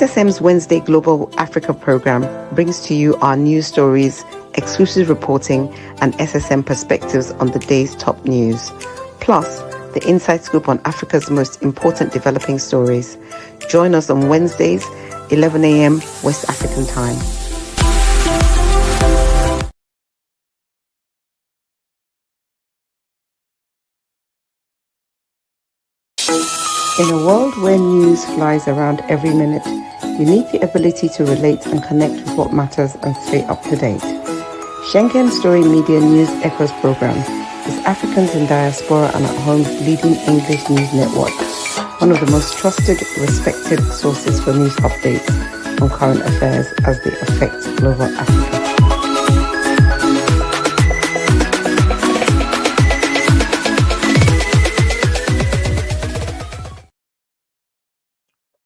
SSM's Wednesday Global Africa program brings to you our news stories, exclusive reporting, and SSM perspectives on the day's top news. Plus, the inside scoop on Africa's most important developing stories. Join us on Wednesdays, 11 a.m. West African time. In a world where news flies around every minute, you need the ability to relate and connect with what matters and stay up to date. Schengen Story Media News Echoes program is Africans in Diaspora and at Home's leading English news network, one of the most trusted, respected sources for news updates on current affairs as they affect global Africa.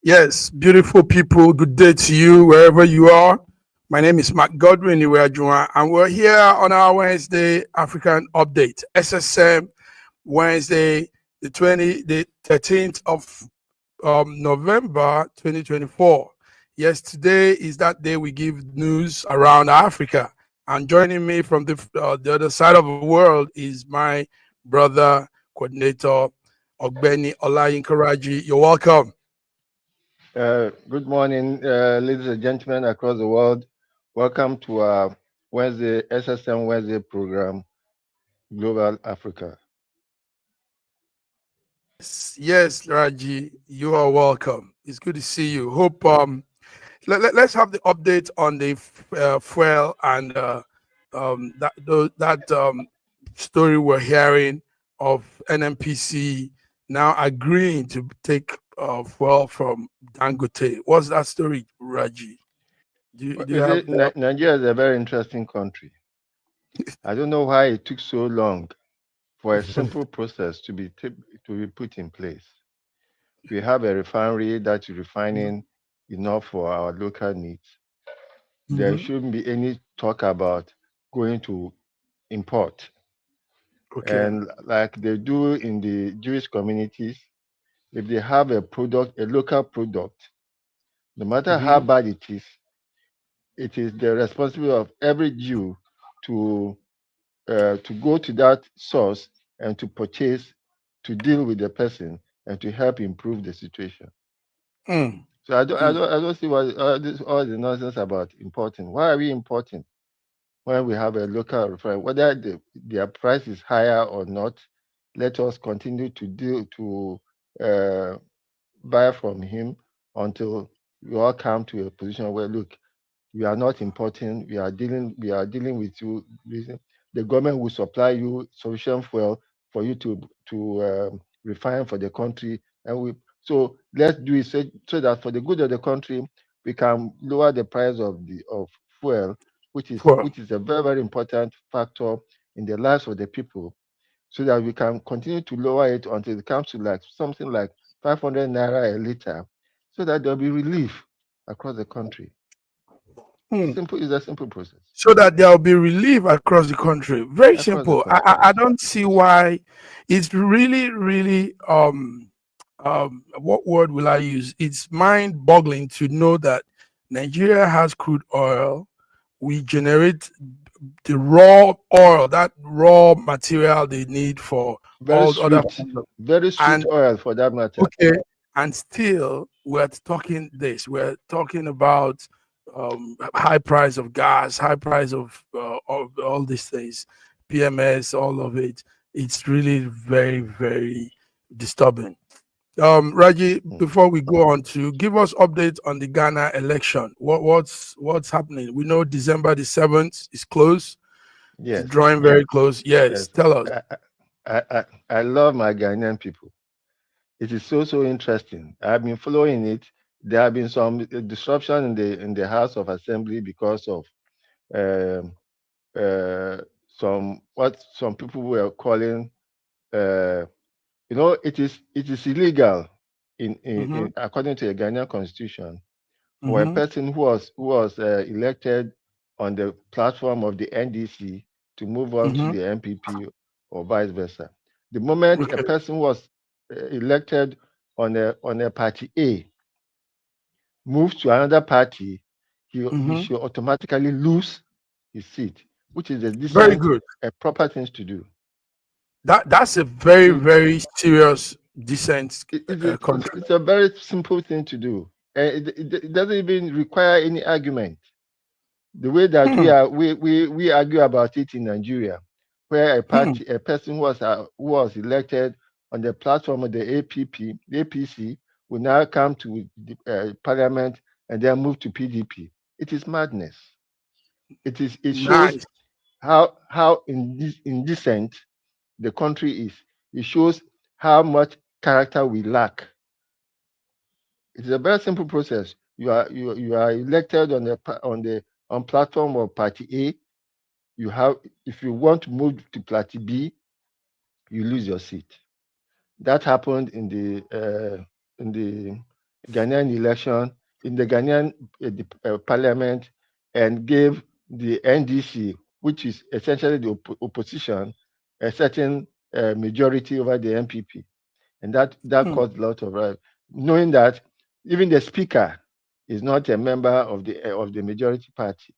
Yes, beautiful people, good day to you wherever you are. My name is Mark Godwin Iweajuwa, and we're here on our Wednesday African update, SSM Wednesday, the 13th of November 2024. Yes, today is that day we give news around Africa. And joining me from the other side of the world is my brother, coordinator, Ogbeni Olayinka Raji. You're welcome. Good morning, ladies and gentlemen across the world. Welcome to our Wednesday SSM Wednesday program, Global Africa. Yes, Raji, you are welcome. It's good to see you. Hope let's have the update on the fuel and that story we're hearing of NMPC now agreeing to take fuel from Dangote. What's that story, Raji? Nigeria is a very interesting country. I don't know why it took so long for a simple process to be put in place. We have a refinery that is refining enough for our local needs. There shouldn't be any talk about going to import. Okay. And like they do in the Jewish communities, if they have a product, a local product, no matter how bad it is the responsibility of every Jew to go to that source and to purchase, to deal with the person and to help improve the situation. So I don't see what all the nonsense about importing. Why are we importing when we have a local refinery? Whether their price is higher or not, let us continue to buy from him until we all come to a position where, look, we are not importing, we are dealing with you. The government will supply you sufficient fuel for you to refine for the country, and so let's do it so that for the good of the country we can lower the price of fuel, which is a very, very important factor in the lives of the people, so that we can continue to lower it until it comes to like something like 500 naira a liter, so that there'll be relief across the country. Simple is a simple process. So that there will be relief across the country. Very simple. I don't see why. It's really what word will I use? It's mind-boggling to know that Nigeria has crude oil. We generate the raw oil, that raw material they need for very sweet oil for that matter. Okay, and still we're talking about high price of gas, high price of all these things, PMS, all of it. It's really very, very disturbing. Raji, before we go on, to give us updates on the Ghana election, what's happening? We know December the 7th is close. Yes, it's drawing very close. Yes, tell us. I love my Ghanaian people. It is so interesting. I've been following it. There have been some disruption in the House of Assembly because of some people were calling. It is illegal in according to the Ghanaian constitution for a person who was elected on the platform of the NDC to move on to the MPP or vice versa. The moment a person was elected on a party A, moves to another party, he should automatically lose his seat, which is a Very decent, good. a proper thing to do. That's a very, So very serious decent country. it's a very simple thing to do. It doesn't even require any argument. The way that we argue about it in Nigeria, where a person who was elected on the platform of the APC, will now come to the parliament and then move to PDP. It is madness. It shows Nice. how indecent the country is. It shows how much character we lack. It is a very simple process. You are elected on platform of party A. You have, if you want to move to party B, you lose your seat. That happened in the Ghanaian election, in the Ghanaian parliament, and gave the NDC, which is essentially the opposition, a certain majority over the MPP, and that caused a lot of riot. Knowing that even the speaker is not a member of the majority party,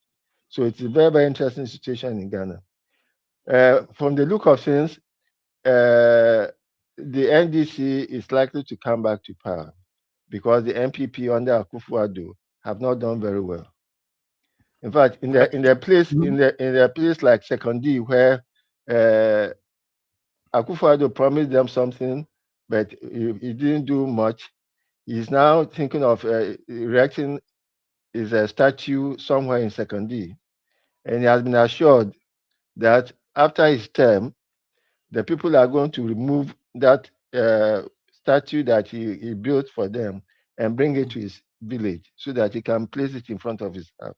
so it's a very, very interesting situation in Ghana. From the look of things, the NDC is likely to come back to power because the MPP under Akufo-Addo have not done very well. In fact, in their place like Sekondi, where Akufo-Addo promised them something, but he didn't do much. He's now thinking of erecting his statue somewhere in Sekondi, and he has been assured that after his term, the people are going to remove that statue that he built for them and bring it to his village so that he can place it in front of his house.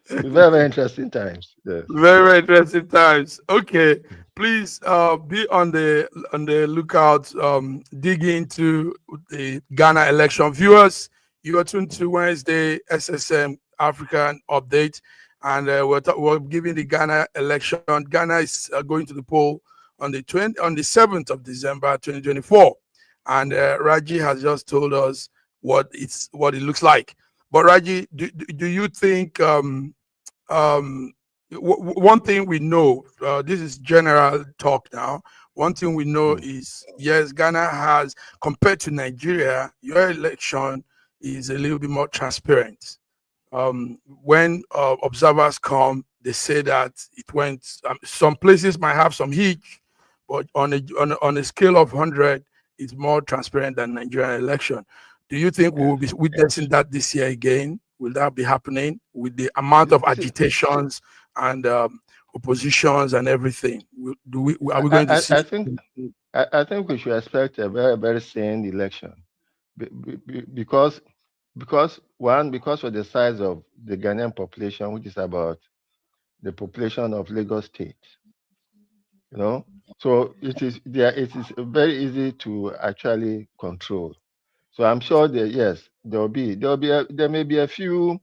Very, very interesting times. Yes. Very, very interesting times. Okay, please be on the lookout. Dig into the Ghana election. Viewers, you are tuned to Wednesday SSM African update, and we're giving the Ghana election. Ghana is going to the poll on the 7th of December 2024, and Raji has just told us what it looks like. But Raji, do you think one thing we know, this is general talk now. One thing we know is, yes, Ghana has, compared to Nigeria, your election is a little bit more transparent. When observers come, they say that it went, some places might have some hitch, but on a scale of 100, it's more transparent than Nigerian election. Do you think we will be witnessing that this year again? Will that be happening with the amount of agitations and oppositions and everything? Are we going to see? I think we should expect a very, very sane election because of the size of the Ghanaian population, which is about the population of Lagos State. You know, so it is very easy to actually control. So I'm sure that yes, there may be a few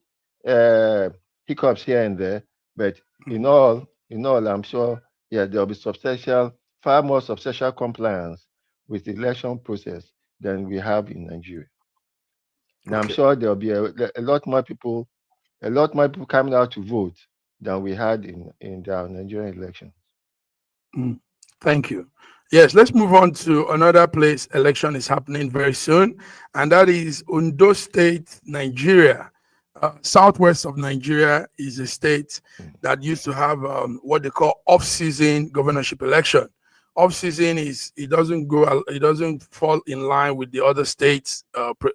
hiccups here and there, but in all, I'm sure there'll be far more substantial compliance with the election process than we have in Nigeria. And I'm sure there'll be a lot more people coming out to vote than we had in the Nigerian election. Thank you. Yes, let's move on to another place. Election is happening very soon, and that is Ondo State, Nigeria. Southwest of Nigeria is a state that used to have what they call off-season governorship election. Off-season it doesn't fall in line with the other states'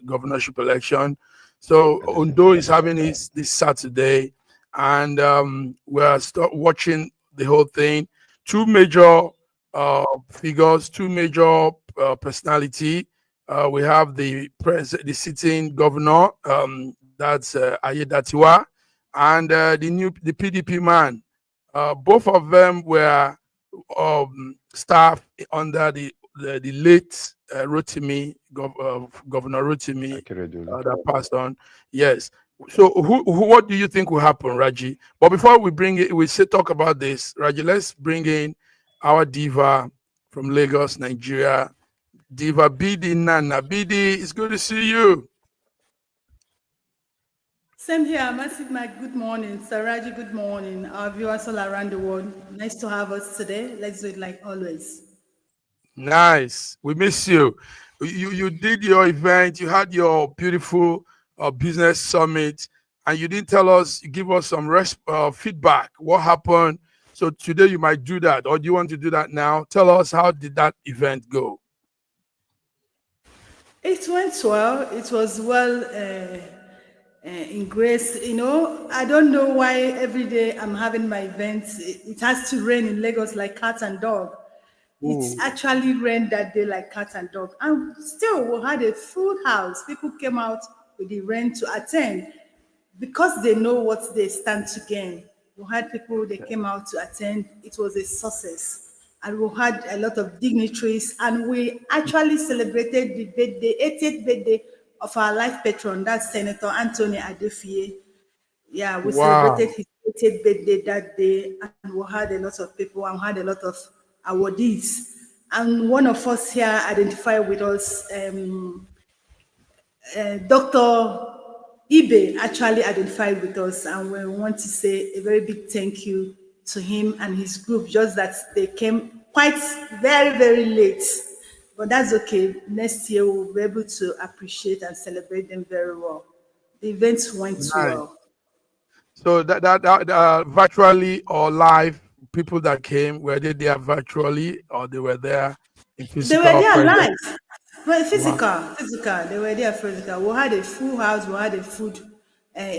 governorship election. So Ondo is having this Saturday, and we're watching the whole thing. Two major figures, two major personality. We have the sitting governor, that's Ayedatiwa, and the PDP man. Both of them were staff under the late Rotimi, Governor Rotimi, that passed on. Yes. So, what do you think will happen, Raji? But before we talk about this, Raji, let's bring in our diva from Lagos, Nigeria, Diva Bidi Nana. Bidi, it's good to see you. Same here, Massive Mike. Good morning. Saraji, good morning. Our viewers all around the world. Nice to have us today. Let's do it like always. Nice. We miss you. You did your event. You had your beautiful business summit, and you didn't tell us, give us some feedback. What happened? So today you might do that, or do you want to do that now? Tell us, how did that event go? It went well. It was well in grace. You know, I don't know why every day I'm having my events. It has to rain in Lagos like cat and dog. It's actually rained that day like cat and dog. And still, we had a full house. People came out with the rain to attend because they know what they stand to gain. We had people, they came out to attend. It was a success. And we had a lot of dignitaries. And we actually celebrated the birthday, 80th birthday of our life patron, that's Senator Anthony Adefie. Yeah, we celebrated his 80th birthday that day, and we had a lot of people and had a lot of awardees. And one of us here identified with us, Dr. Ibe actually identified with us, and we want to say a very big thank you to him and his group, just that they came quite very, very late. But that's okay. Next year we'll be able to appreciate and celebrate them very well. The events went well. So that virtually or live, people that came, were they there virtually or they were there in physical? They were there live. Well, physical. They were there physical. We had a full house. We had a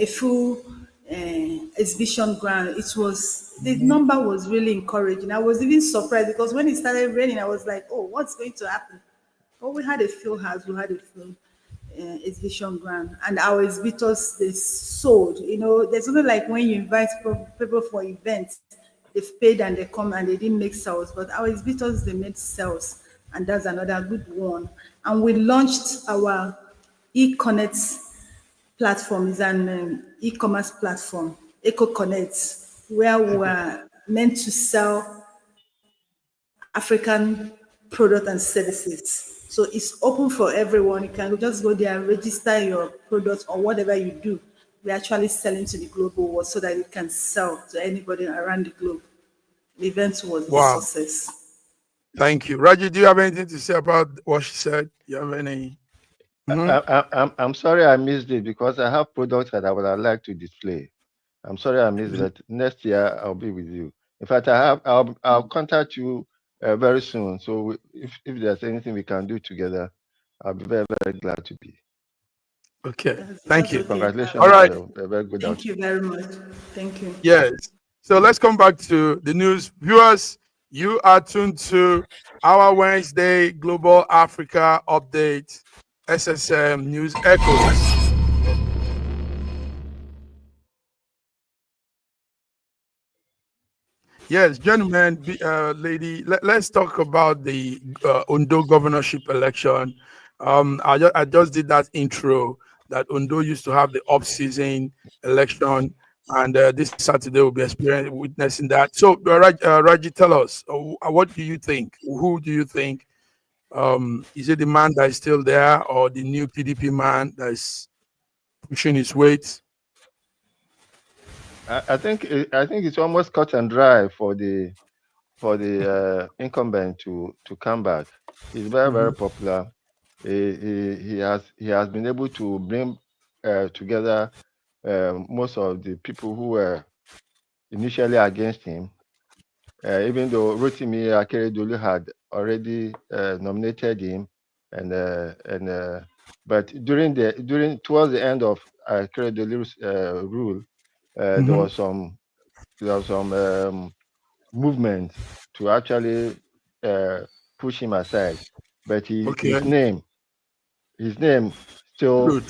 full exhibition ground. It was, the number was really encouraging. I was even surprised because when it started raining, I was like, oh, what's going to happen? But we had a full house. We had a full exhibition ground, and our exhibitors, they sold. You know, there's something like when you invite people for events, they've paid and they come and they didn't make sales, but our exhibitors, they made sales, and that's another good one. And we launched our e-connect platform. Is an e-commerce platform, EcoConnect, where we are meant to sell African product and services. So it's open for everyone. You can just go there and register your product or whatever you do. We're actually selling to the global world so that you can sell to anybody around the globe. The event was a success. Thank you. Raji, do you have anything to say about what she said? You have any? I'm sorry I missed it because I have products that I would have liked to display. I'm sorry I missed it. Next year I'll be with you. In fact, I'll contact you very soon. So if there's anything we can do together, I'll be very, very glad to be. Okay. Thank you. Congratulations. All right. Very good. Thank you very much. Thank you. Yes. So let's come back to the news. Viewers, you are tuned to our Wednesday Global Africa update, SSM News Echoes. Yes, gentlemen, lady, let's talk about the Ondo governorship election. I just did that intro that Ondo used to have the off-season election, and this Saturday we'll be witnessing that. So, Raji, tell us, what do you think? Who do you think? Is it the man that is still there, or the new PDP man that is pushing his weight? I think it's almost cut and dry for the incumbent to come back. He's very, very popular. He has been able to bring together most of the people who were initially against him. Even though Rotimi Akeredolu had already nominated him, but towards the end of Akeredolu's rule, there was some movement to actually push him aside, but his name still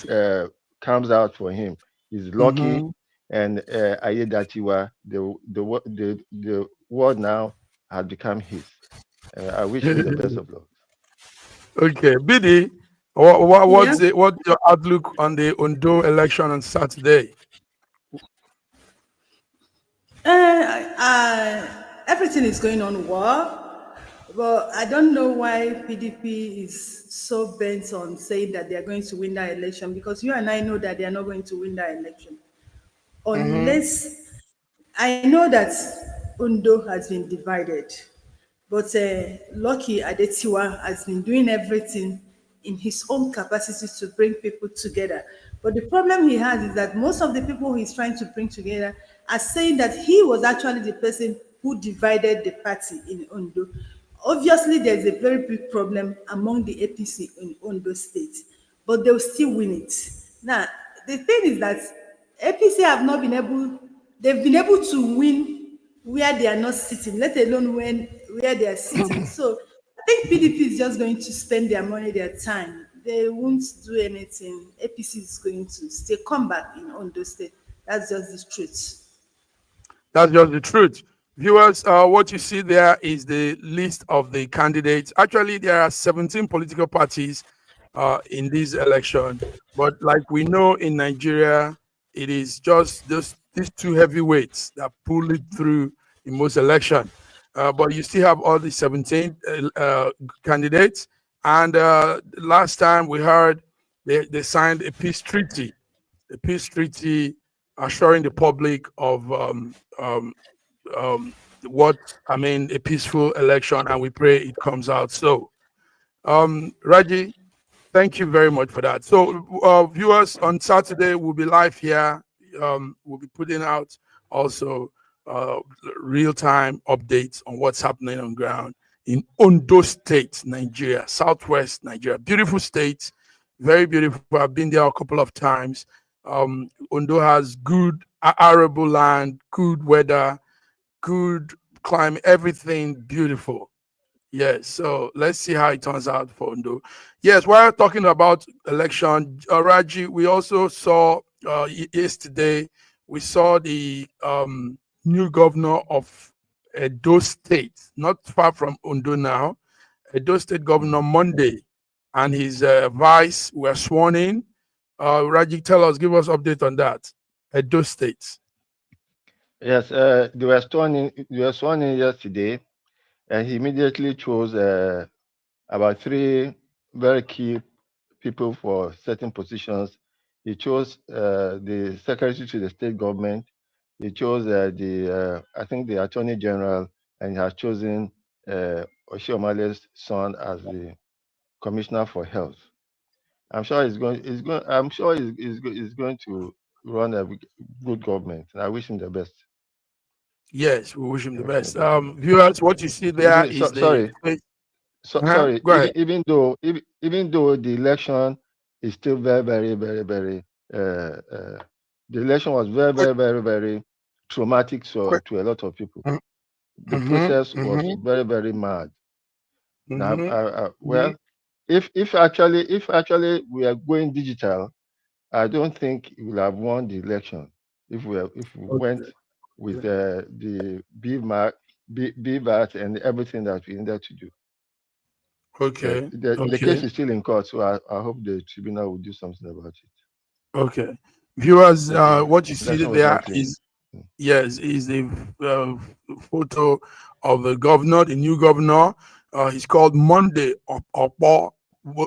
comes out for him. He's lucky, and Ayedatiwa, the word now has become his. I wish him the best of luck. Okay, Bidi, what's your outlook on the Ondo election on Saturday? Everything is going on well. But I don't know why PDP is so bent on saying that they are going to win that election, because you and I know that they are not going to win that election Mm-hmm. unless, I know that Undo has been divided, but Lucky Adetiwa has been doing everything in his own capacity to bring people together. But the problem he has is that most of the people he's trying to bring together are saying that he was actually the person who divided the party in Ondo. Obviously, there's a very big problem among the APC in Ondo State, but they'll still win it. Now, the thing is that APC have not been able, they've been able to win where they are not sitting, let alone where they are sitting. So I think PDP is just going to spend their money, their time. They won't do anything. APC is going to stay come back in Ondo State. That's just the truth. That's just the truth. Viewers, what you see there is the list of the candidates. Actually, there are 17 political parties in this election. But like we know in Nigeria, it is just these two heavyweights that pull it through in most election. But you still have all the 17 candidates. And last time we heard they signed a peace treaty assuring the public of um, what I mean, a peaceful election, and we pray it comes out. So, Raji, thank you very much for that. So, viewers, on Saturday we'll be live here. We'll be putting out also uh, real-time updates on what's happening on ground in Ondo State, Nigeria, Southwest Nigeria. Beautiful state, very beautiful. I've been there a couple of times. Ondo has good arable land, good weather, good climate, everything beautiful. Yes, so let's see how it turns out for Ondo. Yes, while talking about election, Raji, we also saw yesterday, we saw the new governor of Edo State, not far from Ondo now, Edo State Governor Monday, and his vice were sworn in. Raji, give us update on that. Edo State. Yes, they were sworn in. They were sworn in yesterday, and he immediately chose about three very key people for certain positions. He chose the secretary to the state government. He chose I think the attorney general, and he has chosen Oshiomale's son as the commissioner for health. I'm sure I'm sure he's going to run a good government. And I wish him the best. Yes, we wish him the I wish him best. the best. Viewers, what you see there Even is the. sorry, Uh-huh. sorry. Go ahead. Even though the election is still very the election was very traumatic to a lot of people. The Mm-hmm, process was mm-hmm, very mad. Now, mm-hmm, well, if actually we are going digital, I don't think we will have won the election if we went with the BVAT and everything that we needed to do. But okay, the case okay, is still in court, so I hope the tribunal will do something about it. okay. Viewers, But the what you see election was there not clean. is, yes, is the photo of the governor, the new governor. He's called Monday Okpo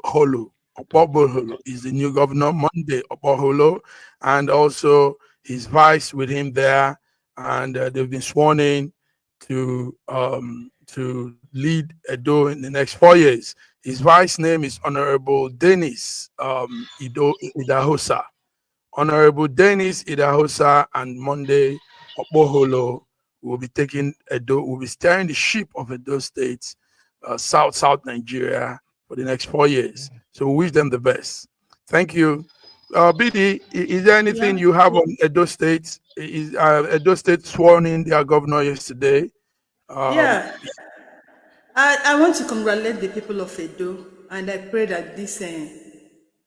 Holo. Okpo Holo is the new governor, Monday Okpo Holo, and also his vice with him there, and they've been sworn in to lead Edo in the next 4 years. His vice name is Honorable Dennis Idahosa. Honorable Dennis Idahosa and Monday Okpoholo will be taking Edo, will be steering the ship of Edo State, South Nigeria for the next 4 years. So we wish them the best. Thank you. BD, is there anything Yeah. you have on Edo State? Is Edo State sworn in their governor yesterday? Um, Yeah. I want to congratulate the people of Edo, and I pray that this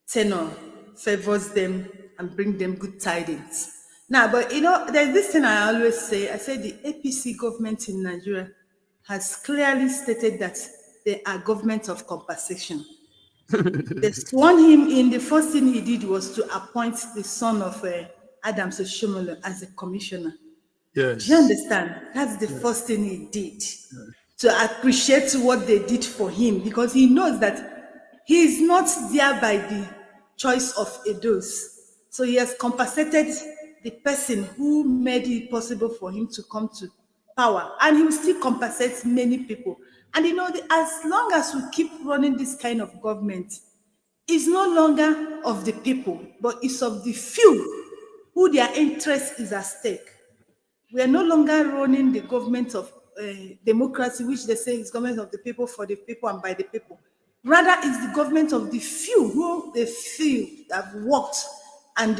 tenor favors them and bring them good tidings. Now, but there's this thing I always say. I say the APC government in Nigeria has clearly stated that they are government of compensation. They sworn him in. The first thing he did was to appoint the son of Adams Oshomole as a commissioner. Do you yes. understand? That's the Yes. first thing he did, to appreciate what they did for him, because he knows that he is not there by the choice of Edos. So he has compensated the person who made it possible for him to come to power, and he will still compensate many people. And as long as we keep running this kind of government, it's no longer of the people, but it's of the few who their interest is at stake. We are no longer running the government of democracy, which they say is government of the people, for the people, and by the people. Rather, it's the government of the few who they feel have worked and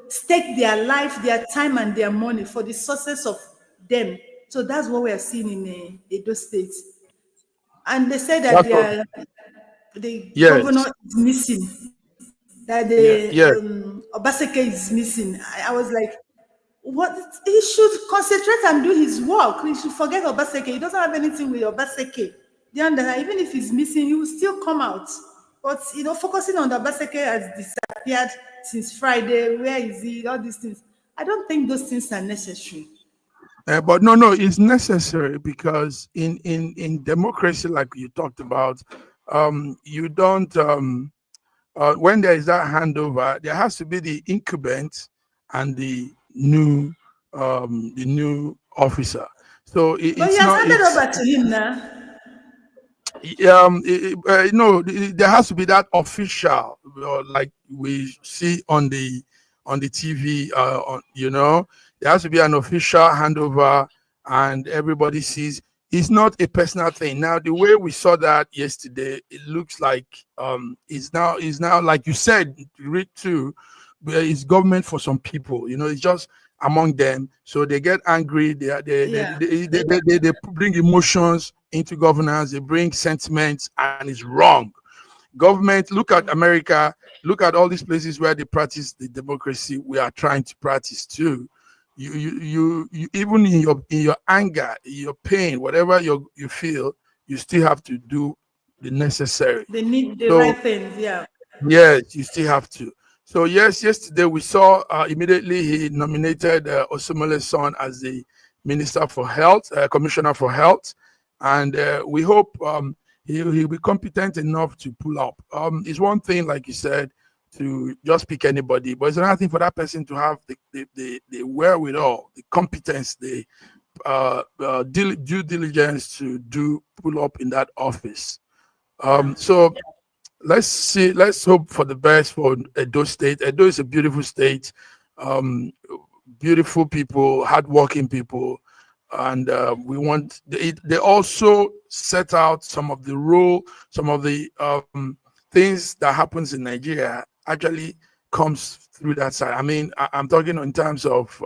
stake their life, their time, and their money for the success of them. So that's what we are seeing in Edo State. And they say that the governor Yes. is missing, that Yeah. the Obaseke is missing. I was like, what? He should concentrate and do his work. He should forget Obaseke. He doesn't have anything with Obaseke. Do you understand? Even if he's missing, he will still come out. But focusing on the Obaseke has disappeared since Friday. Where is he? All these things. I don't think those things are necessary. But no, it's necessary, because in democracy, like you talked about, you don't when there is that handover, there has to be the incumbent and the new officer. So But he it's has not. handed It's over to him now. no, there has to be that official, like we see on the TV. There has to be an official handover, and everybody sees. It's not a personal thing. Now, the way we saw that yesterday, it looks like it's now like you said, read too, it's government for some people. It's just among them, so they get angry. They bring emotions into governance. They bring sentiments, and it's wrong. Government, look at America, look at all these places where they practice the democracy we are trying to practice too. You even in your anger, in your pain, whatever you feel, you still have to do the necessary. They need the So right things, yeah. yes, you still have to. So yes, yesterday we saw immediately he nominated Osimole's son as the Minister for Health, Commissioner for Health, and we hope he'll be competent enough to pull up. It's one thing, like you said, to just pick anybody, but it's another thing for that person to have the wherewithal, the competence, the due diligence to pull up in that office. So let's hope for the best for Edo State. Edo is a beautiful state, beautiful people, hardworking people, and we want. They also set out some of the things that happens in Nigeria actually comes through that side. I mean, I'm talking in terms of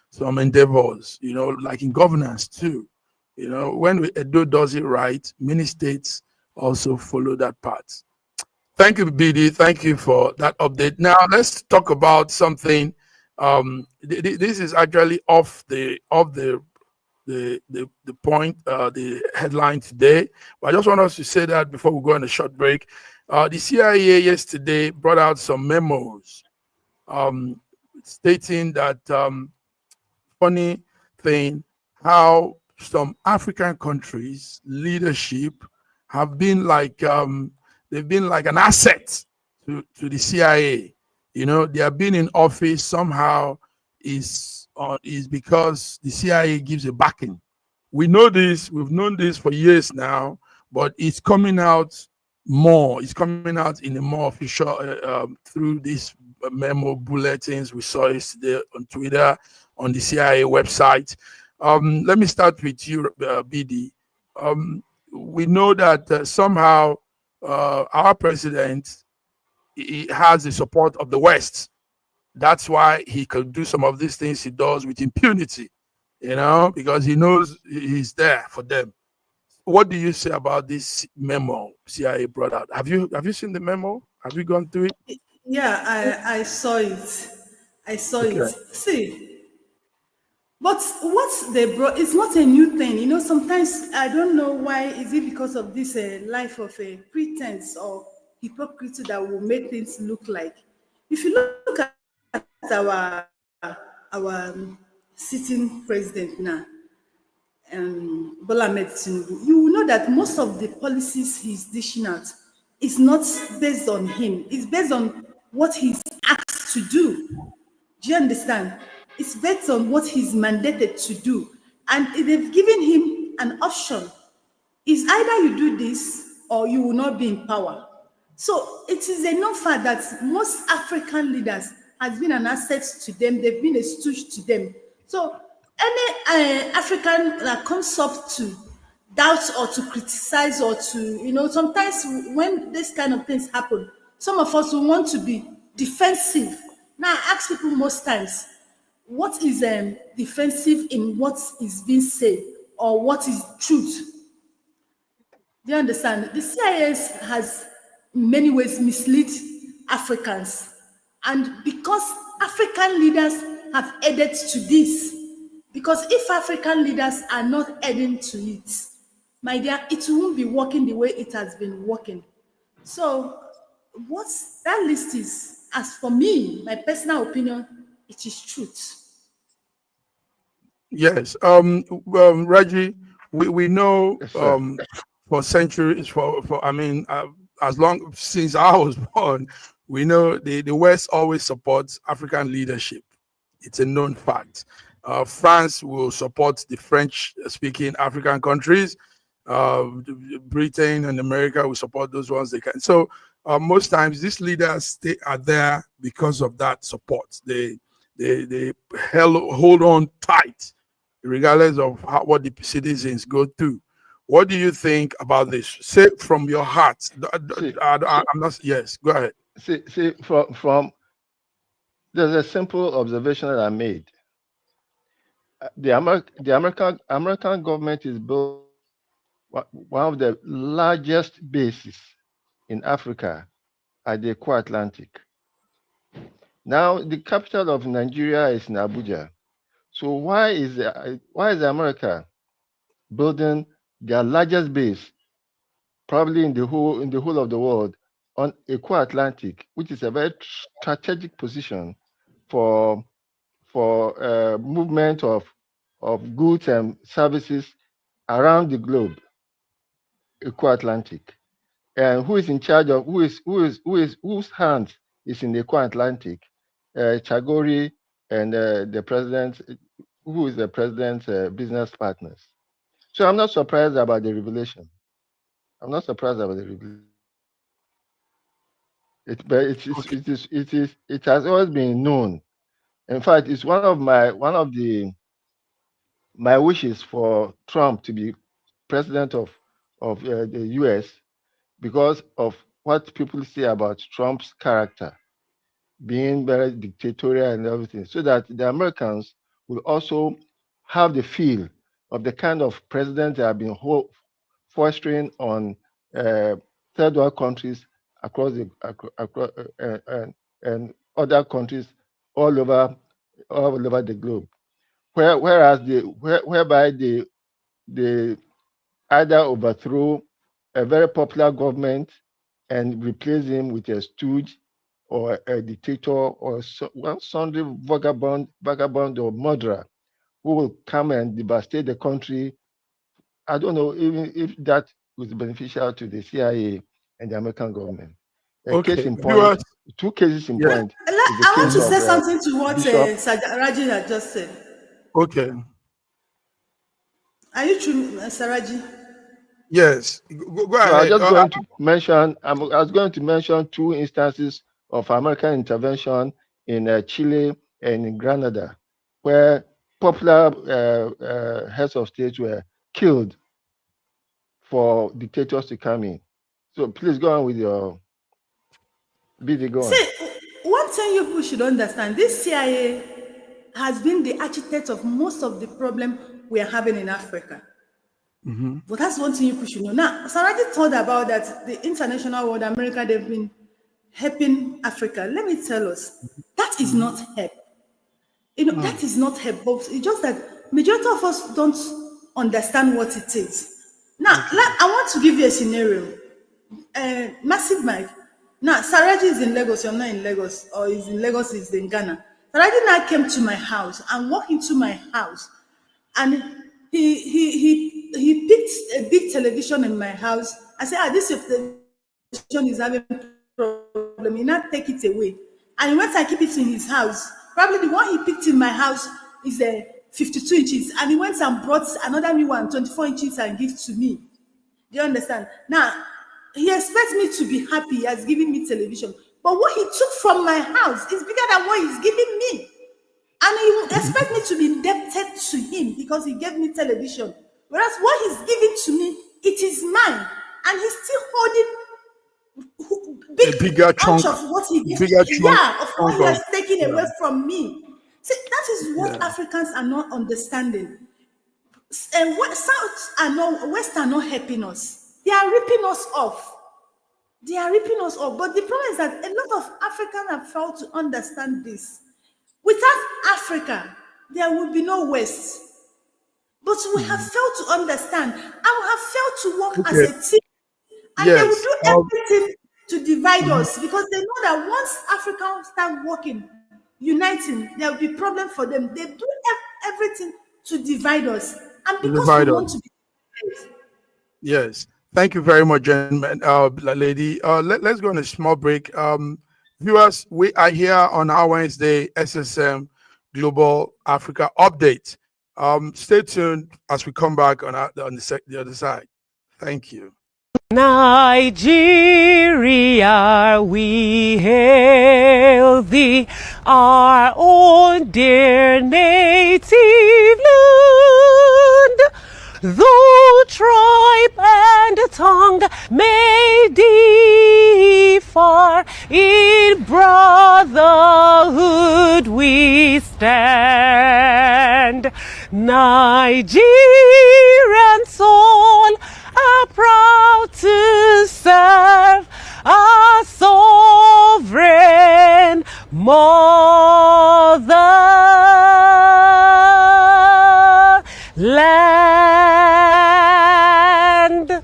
some endeavors, like in governance too. When Edo does it right, many states also follow that path. Thank you, BD. Thank you for that update. Now let's talk about something. This is actually off the point, the headline today. But I just want us to say that before we go on a short break. The CIA yesterday brought out some memos stating that funny thing, how some African countries leadership have been like they've been like an asset to the CIA. They have been in office somehow is because the CIA gives a backing. We know this, we've known this for years now, but it's coming out more. It's coming out in a more official through these memo bulletins. We saw yesterday on Twitter, on the CIA website. Let me start with you, BD. We know that somehow our president, he has the support of the West. That's why he could do some of these things he does with impunity, because he knows he's there for them. What do you say about this memo CIA brought out? Have you seen the memo? Have you gone through it? Yeah, I saw it. I saw Okay. it. See, but what they brought is not a new thing. Sometimes I don't know why. Is it because of this life of a pretense or hypocrisy that will make things look like? If you look at our sitting president now, Bola Ahmed Tinubu, you will know that most of the policies he's dishing out is not based on him. It's based on what he's asked to do. Do you understand? It's based on what he's mandated to do. And they've given him an option. It's either you do this or you will not be in power. So it is a known fact that most African leaders has been an asset to them. They've been a stooge to them. So any African that comes up to doubt or to criticize or to, sometimes when this kind of things happen, some of us will want to be defensive. Now I ask people most times, what is defensive in what is being said or what is truth? Do you understand? The CIS has in many ways misled Africans. And because African leaders have added to this, because if African leaders are not adding to it, my dear, it won't be working the way it has been working. So what that list is, as for me, my personal opinion, it is truth. Yes. Reggie, we know Yes, sir. for centuries, as long since I was born, we know the West always supports African leadership. It's a known fact. France will support the French-speaking African countries. Britain and America will support those ones they can. So most times these leaders are there because of that support. They hold on tight, regardless of what the citizens go through. What do you think about this? Say from your heart. I'm not. Yes, go ahead. See, from there's a simple observation that I made. The American government is built one of the largest bases in Africa at the Equatorial Atlantic. Now, the capital of Nigeria is in Abuja. So why is America building their largest base, probably in the whole of the world, on Equatorial Atlantic, which is a very strategic position for movement of goods and services around the globe, Equatorial Atlantic? And who is in charge of whose hands is in the Equatorial Atlantic? Chagori and the president, who is the president's business partners. So I'm not surprised about the revelation. I'm not surprised about the revelation. It has always been known. In fact, it's one of my wishes for Trump to be president of the U.S. because of what people say about Trump's character, being very dictatorial and everything, so that the Americans will also have the feel of the kind of president they have been fostering on third world countries across and other countries all over the globe. Whereby they either overthrow a very popular government and replace him with a stooge or a dictator or one sundry vagabond or murderer who will come and devastate the country. I don't know even if that was beneficial to the CIA and the American government. Case in point, two cases in point. I want to say something to what Saraji had just said. Okay. Are you true, Saraji? Yes. Go ahead. I was going to mention two instances of American intervention in Chile and in Grenada, where popular heads of state were killed for dictators to come in. So please go on with your BD. Go on. See, one thing you people should understand: this CIA has been the architect of most of the problem we are having in Africa. Mm-hmm. But that's one thing you people should know. Now, Saraji thought about that the international world, America, they've been helping Africa. Let me tell us, that is not help. That is not help. But it's just that majority of us don't understand what it is. Now, I want to give you a scenario. Massive Mike. Now, Saraji is in Lagos, you're not in Lagos, or is in Lagos, is in Ghana. Saraji now came to my house and walked into my house, and he picked a big television in my house. I said, this television is having problem. He not take it away. And he went and keep it in his house. Probably the one he picked in my house is a 52 inches. And he went and brought another new one, 24 inches, and give to me. Do you understand? Now, he expects me to be happy. He has given me television. But what he took from my house is bigger than what he's giving me. And he expects me to be indebted to him because he gave me television. Whereas what he's giving to me, it is mine. And he's still holding A bigger chunk of what he gives. bigger chunk Of what he has taken yeah. away from me. See, that is what Yeah. Africans are not understanding. And what South are not, West are not helping us. They are ripping us off. They are ripping us off. But the problem is that a lot of Africans have failed to understand this. Without Africa, there will be no West. But we have failed to understand, and we have failed to work as Okay. a team. And they will Yes. do everything to divide us because they know that once Africans start working, uniting, there will be problem for them. They do everything to divide us. And because we Divide want us. to be divided. Yes. Thank you very much, gentlemen, lady. Let's go on a small break. Viewers, we are here on our Wednesday SSM Global Africa update. Stay tuned as we come back on the other side. Thank you. Nigeria, we hail thee, our own dear native land. Though tribe and tongue may differ, in brotherhood we stand. Nigerian soul are proud to serve our sovereign motherland.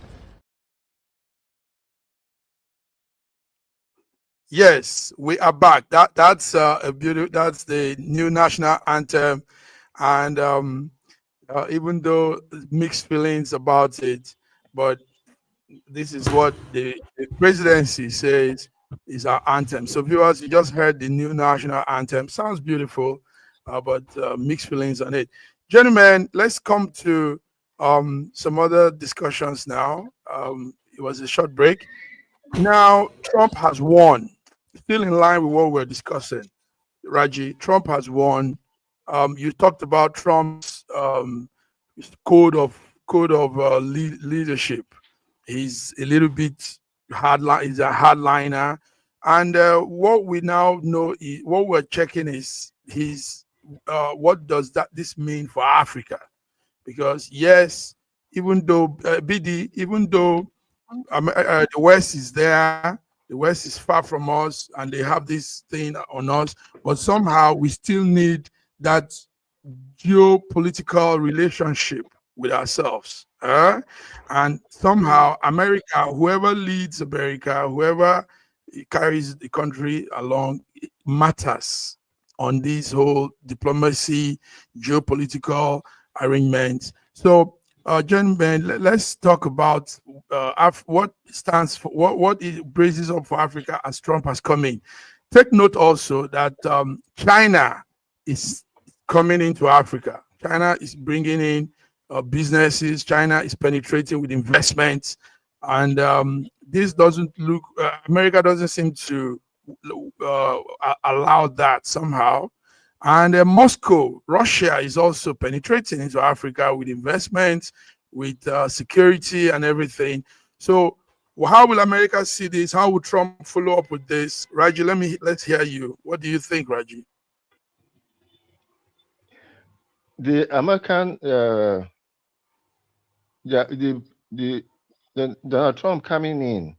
Yes, we are back. That's a beautiful. That's the new national anthem, and even though mixed feelings about it, but this is what the presidency says is our anthem. So viewers, you just heard the new national anthem. Sounds beautiful, but mixed feelings on it. Gentlemen, let's come to some other discussions now. It was a short break. Now Trump has won. Still in line with what we're discussing, Raji. Trump has won. You talked about Trump's leadership. He's a little bit hardline. He's a hardliner, and what we now know is what we're checking is his. What does this mean for Africa? Because yes, even though BD, even though the West is there, the West is far from us, and they have this thing on us, but somehow we still need that geopolitical relationship with ourselves. And somehow America, whoever leads America, whoever carries the country along, it matters on this whole diplomacy, geopolitical arrangements. So, gentlemen, let's talk about what stands for what it raises up for Africa as Trump has come in. Take note also that China is coming into Africa. China is bringing in businesses. China is penetrating with investments, and this doesn't look. America doesn't seem to allow that somehow. And Moscow, Russia is also penetrating into Africa with investments, with security and everything. So, how will America see this? How will Trump follow up with this? Raji, let's hear you. What do you think, Raji? The American, the Donald Trump coming in,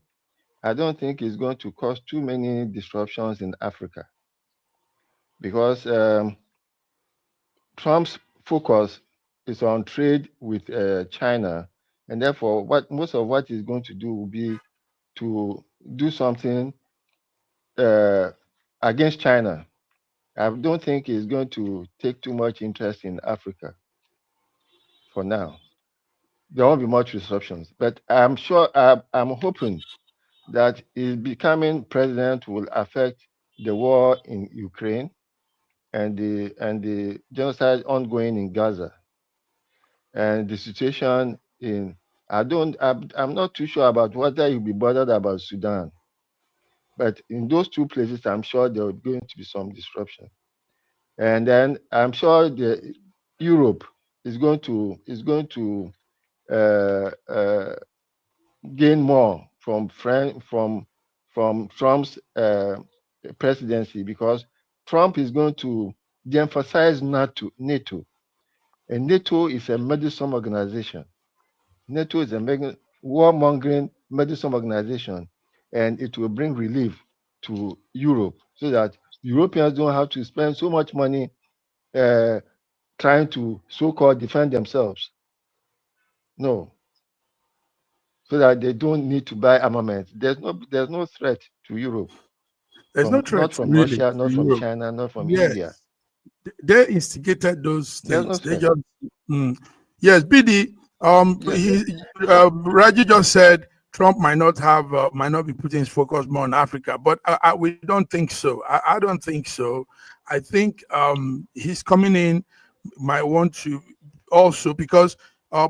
I don't think is going to cause too many disruptions in Africa because Trump's focus is on trade with China, and therefore, most of what he's going to do will be to do something against China. I don't think he's going to take too much interest in Africa. for now. There won't be much disruptions, but I'm sure, I'm hoping that his becoming president will affect the war in Ukraine and the genocide ongoing in Gaza and the situation in. I'm not too sure about whether you'll be bothered about Sudan, but in those two places, I'm sure there are going to be some disruption. And then I'm sure the Europe is going to gain more from Trump's presidency, because Trump is going to de-emphasize NATO, and NATO is a meddlesome organization. NATO is a warmongering meddlesome organization, and it will bring relief to Europe so that Europeans don't have to spend so much money trying to so-called defend themselves. No, so that they don't need to buy armaments. There's no threat to Europe. There's no Not threat from really Russia, to not from Europe. China, not from Yes. India. They instigated those There's no things. They threat. just yes, BD. Yes. Raji just said Trump might not be putting his focus more on Africa, but we don't think so. I don't think so. I think he's coming in might want to also, because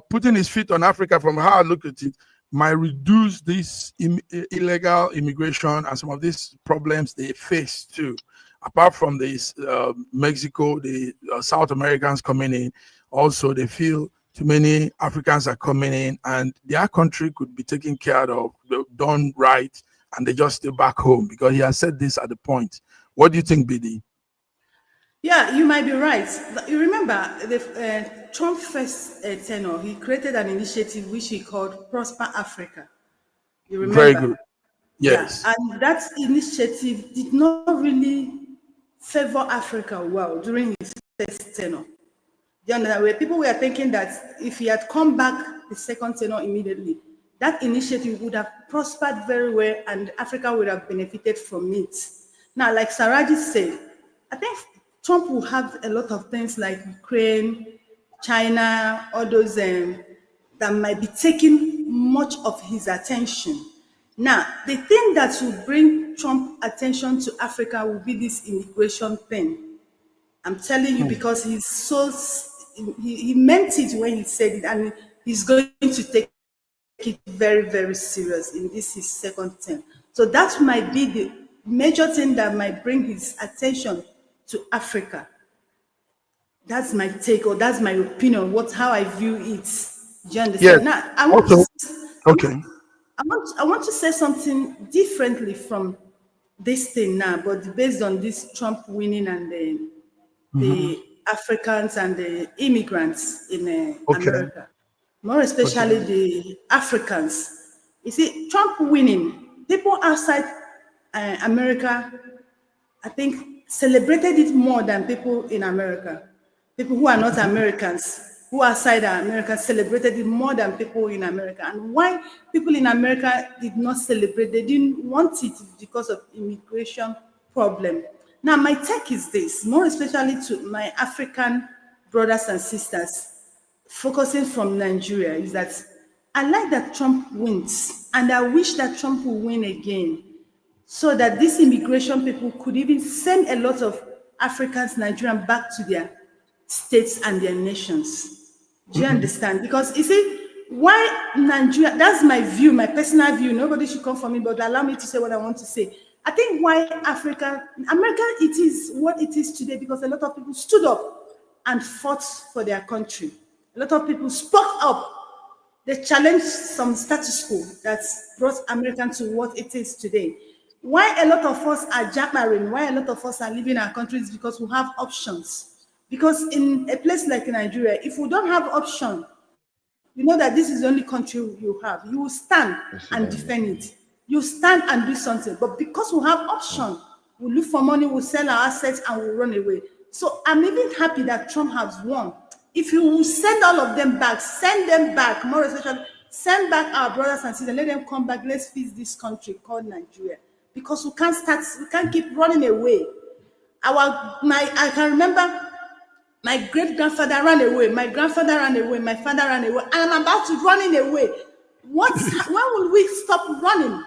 putting his feet on Africa, from how I look at it, might reduce this illegal immigration and some of these problems they face too. Apart from this, Mexico, the South Americans coming in, also they feel too many Africans are coming in, and their country could be taken care of, done right, and they just stay back home, because he has said this at the point. What do you think, BD? Yeah, you might be right. You remember the Trump first tenure, he created an initiative which he called Prosper Africa. You remember? Very good. Yes. Yeah, and that initiative did not really favor Africa well during his first tenure. You understand? Where people were thinking that if he had come back the second tenure immediately, that initiative would have prospered very well and Africa would have benefited from it. Now, like Saraji said, I think Trump will have a lot of things like Ukraine, China, all those that might be taking much of his attention. Now, the thing that will bring Trump attention to Africa will be this immigration thing. I'm telling you, because he's so, he meant it when he said it, and he's going to take it very, very serious in this his second term. So that might be the major thing that might bring his attention to Africa. That's my take, or that's my opinion, how I view it. Do you understand? Yes. Now, I want to say something differently from this thing now, but based on this Trump winning and the Africans and the immigrants in America, more especially the Africans. You see, Trump winning, people outside America, I think, celebrated it more than people in America. People who are not Americans, who are outside America, celebrated it more than people in America. And why people in America did not celebrate? They didn't want it because of immigration problem. Now, my take is this, more especially to my African brothers and sisters, focusing from Nigeria, is that I like that Trump wins, and I wish that Trump will win again, so that these immigration people could even send a lot of Africans, Nigerians back to their states and their nations. Do you understand? Because you see, why Nigeria, that's my view, my personal view, nobody should come for me, but allow me to say what I want to say. I think why America, it is what it is today because a lot of people stood up and fought for their country. A lot of people spoke up. They challenged some status quo that brought America to what it is today. Why a lot of us are jabbering, why a lot of us are leaving our countries, because we have options. Because in a place like Nigeria, if we don't have option, you know that this is the only country you have. You will stand and defend it. You stand and do something. But because we have option, we look for money, we sell our assets, and we run away. So I'm even happy that Trump has won. If you will send all of them back, send them back, more especially, send back our brothers and sisters, let them come back, let's fix this country called Nigeria. Because we can't keep running away. I can remember My great grandfather ran away. My grandfather ran away. My father ran away. And I'm about to running away. When will we stop running?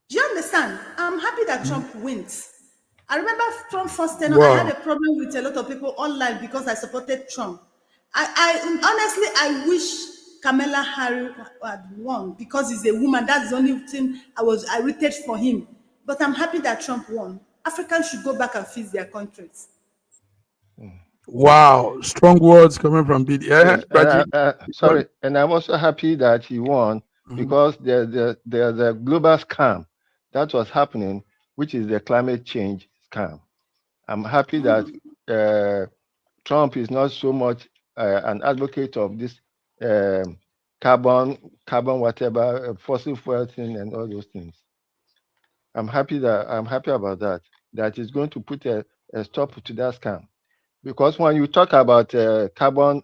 Do you understand? I'm happy that Trump wins. I remember Trump first tenure, I had a problem with a lot of people online because I supported Trump. I honestly, I wish Kamala Harris had won because he's a woman. That's the only thing I rooted for him. But I'm happy that Trump won. Africans should go back and fix their countries. Wow, strong words coming from BD. Yes, But sorry, and I'm also happy that he won because there's a global scam that was happening, which is the climate change scam. I'm happy that Trump is not so much an advocate of this carbon whatever, fossil fuel thing and all those things. I'm happy about that. That is going to put a stop to that scam. Because when you talk about carbon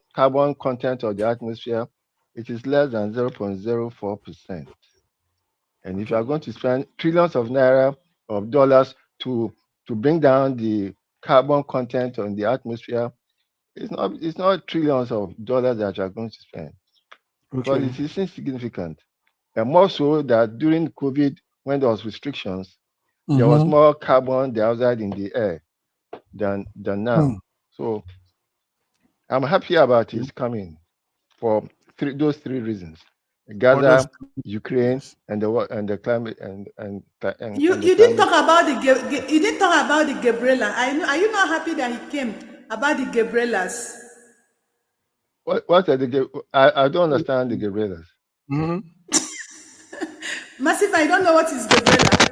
content of the atmosphere, it is less than 0.04%. And if you are going to spend trillions of naira of dollars to bring down the carbon content on the atmosphere, it's not trillions of dollars that you are going to spend. Because it is insignificant. And more so that during COVID, when there was restrictions, there was more carbon dioxide in the air than now. So I'm happy about his coming for those three reasons: Gaza, Ukraine, and the climate You didn't talk about the Gabriela. Are you not happy that he came about the Gabrielas? What are the I don't understand the Gabrielas. Massive, I don't know what is Gabriela.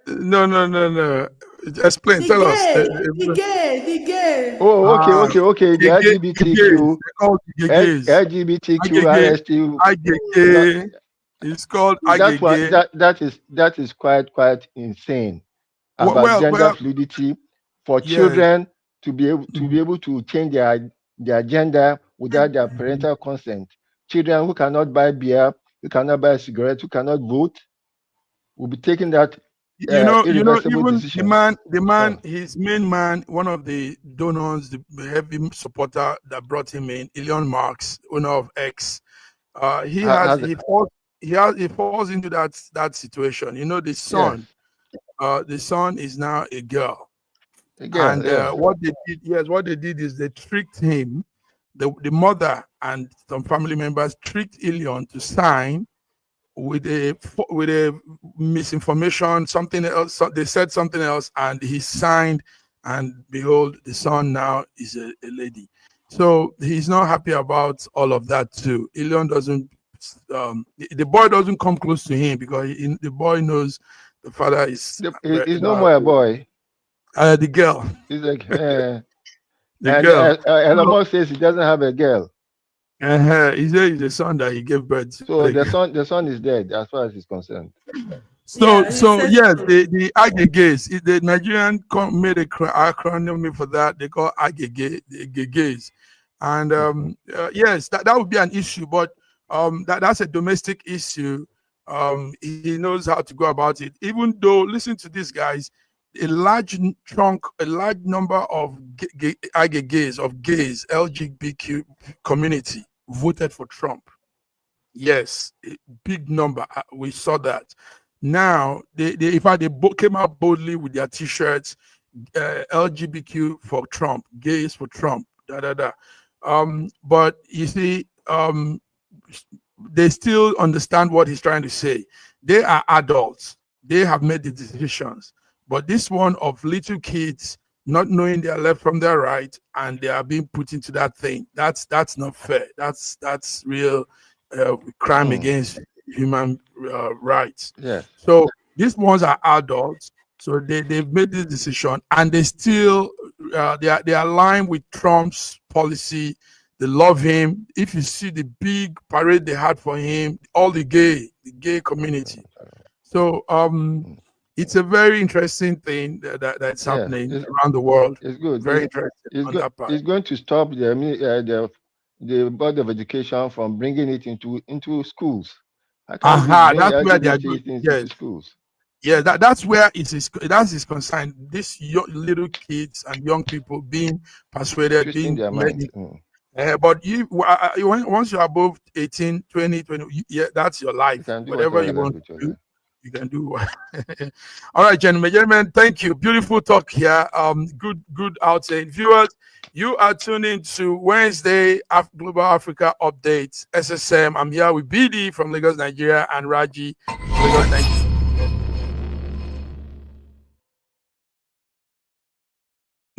No. Explain. Tell us. The gay. Oh, okay. The LGBTQ, RST. It's called that is quite insane about gender fluidity for children to be able to change their gender without their parental consent. Children who cannot buy beer, who cannot buy cigarettes, who cannot vote, will be taking that. Even decision. the man, his main man, one of the donors, the heavy supporter that brought him in, Elon Musk, owner of X, he falls into that situation. The son, the son is now a girl. What they did is they tricked him. The mother and some family members tricked Elon to sign with a misinformation, something else. They said something else, and he signed, and behold, the son now is a lady. So he's not happy about all of that too. Elon doesn't. The boy doesn't come close to him because the boy knows the father is. He's no more a boy. The girl. He's like the girl. Elon Musk says he doesn't have a girl. He's the son that he gave birth to. So the son is dead as far as he's concerned. So yes, the Agege, the Nigerian made a acronym for that. They call Agege, the Agege, and yes, that would be an issue, but that's a domestic issue. He knows how to go about it. Even though, listen to this, guys, a large number of Ageges, of gays, LGBTQ community voted for Trump. Yes, a big number. We saw that. Now, they came out boldly with their T-shirts, LGBTQ for Trump, gays for Trump, But you see, they still understand what he's trying to say. They are adults. They have made the decisions. But this one of little kids not knowing their left from their right, and they are being put into that thing. That's not fair. That's real crime against human rights. Yeah. So these ones are adults. So they've made this decision, and they still they align with Trump's policy. They love him. If you see the big parade they had for him, all the gay community. So it's a very interesting thing that's happening around the world. It's good. Very interesting on that part. It's going to stop the Board of Education from bringing it into schools. That's where they are doing. Into schools. Yeah, that's where that's his concern. These little kids and young people being persuaded, Twisting being their made. minds. But once you're above 18, 20, yeah, that's your You life. can do Whatever whatever you you like want with your to do, life. you can do. All right, gentlemen, thank you. Beautiful talk here. Good outing. Viewers, you are tuning to Wednesday Global Africa Update, SSM. I'm here with BD from Lagos, Nigeria, and Raji from Lagos, Nigeria.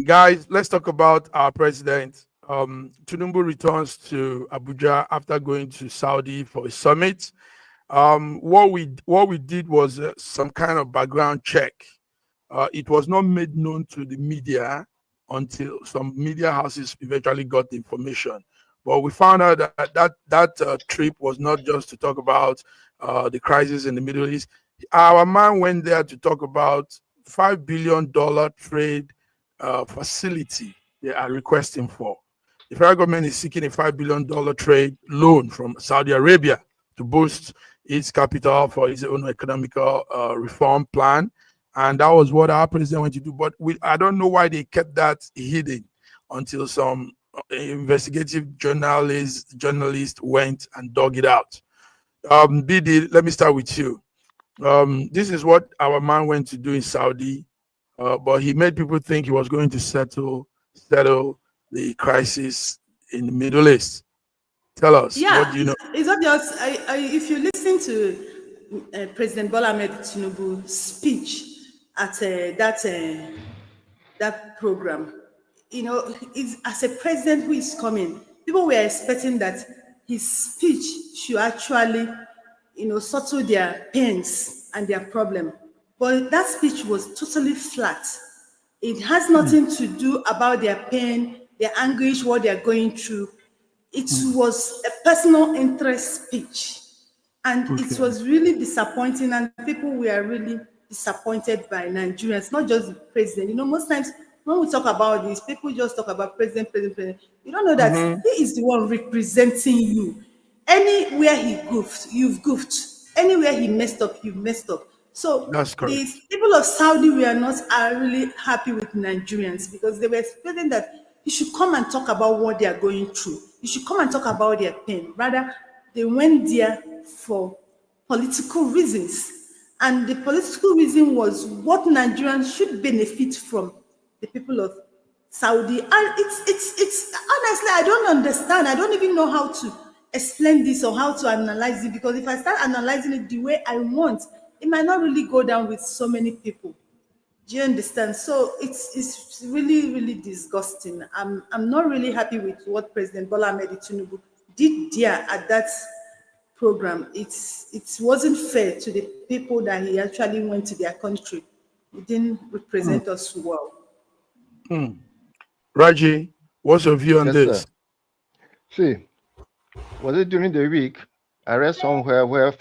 Guys, let's talk about our president. Tinubu returns to Abuja after going to Saudi for a summit. What we did was some kind of background check. It was not made known to the media until some media houses eventually got the information. But we found out that trip was not just to talk about the crisis in the Middle East. Our man went there to talk about $5 billion trade facility they are requesting for. The federal government is seeking a $5 billion trade loan from Saudi Arabia to boost its capital for its own economical reform plan. And that was what our president wanted to do. But I don't know why they kept that hidden until some investigative journalist went and dug it out. BD, let me start with you. This is what our man went to do in Saudi, but he made people think he was going to settle the crisis in the Middle East. Tell us, what do you know? It's obvious. If you listen to President Bola Ahmed Tinubu's speech at that program, you know, as a president who is coming, people were expecting that his speech should actually, you know, settle their pains and their problem. But that speech was totally flat. It has nothing to do about their pain, their anguish, what they're going through. It was a personal interest speech. And it was really disappointing, and people were really disappointed by Nigerians, not just the president. You know, most times when we talk about this, people just talk about president. You don't know that he is the one representing you. Anywhere he goofed, you've goofed. Anywhere he messed up, you've messed up. So That's correct. the people of Saudi are really happy with Nigerians because they were expecting that you should come and talk about what they are going through. You should come and talk about their pain. Rather, they went there for political reasons. And the political reason was what Nigerians should benefit from the people of Saudi. And it's honestly, I don't understand. I don't even know how to explain this or how to analyze it, because if I start analyzing it the way I want, it might not really go down with so many people. Do you understand? So it's really, really disgusting. I'm not really happy with what President Bola Ahmed Tinubu did there at that program. It wasn't fair to the people that he actually went to their country. He didn't represent us well. Raji, what's your view on Yes, this? sir. See, was it during the week? I read somewhere where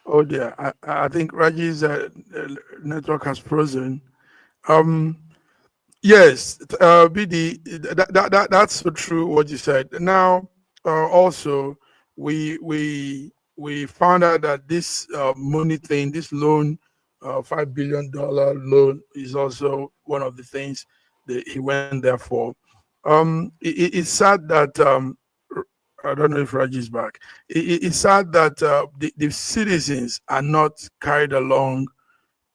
Oh dear, I think Raji's network has frozen. Yes, BD, that's so true what you said. Now, also, we found out that this money thing, this loan, $5 billion loan, is also one of the things that he went there for. It's sad that I don't know if Raji is back. It's sad that the citizens are not carried along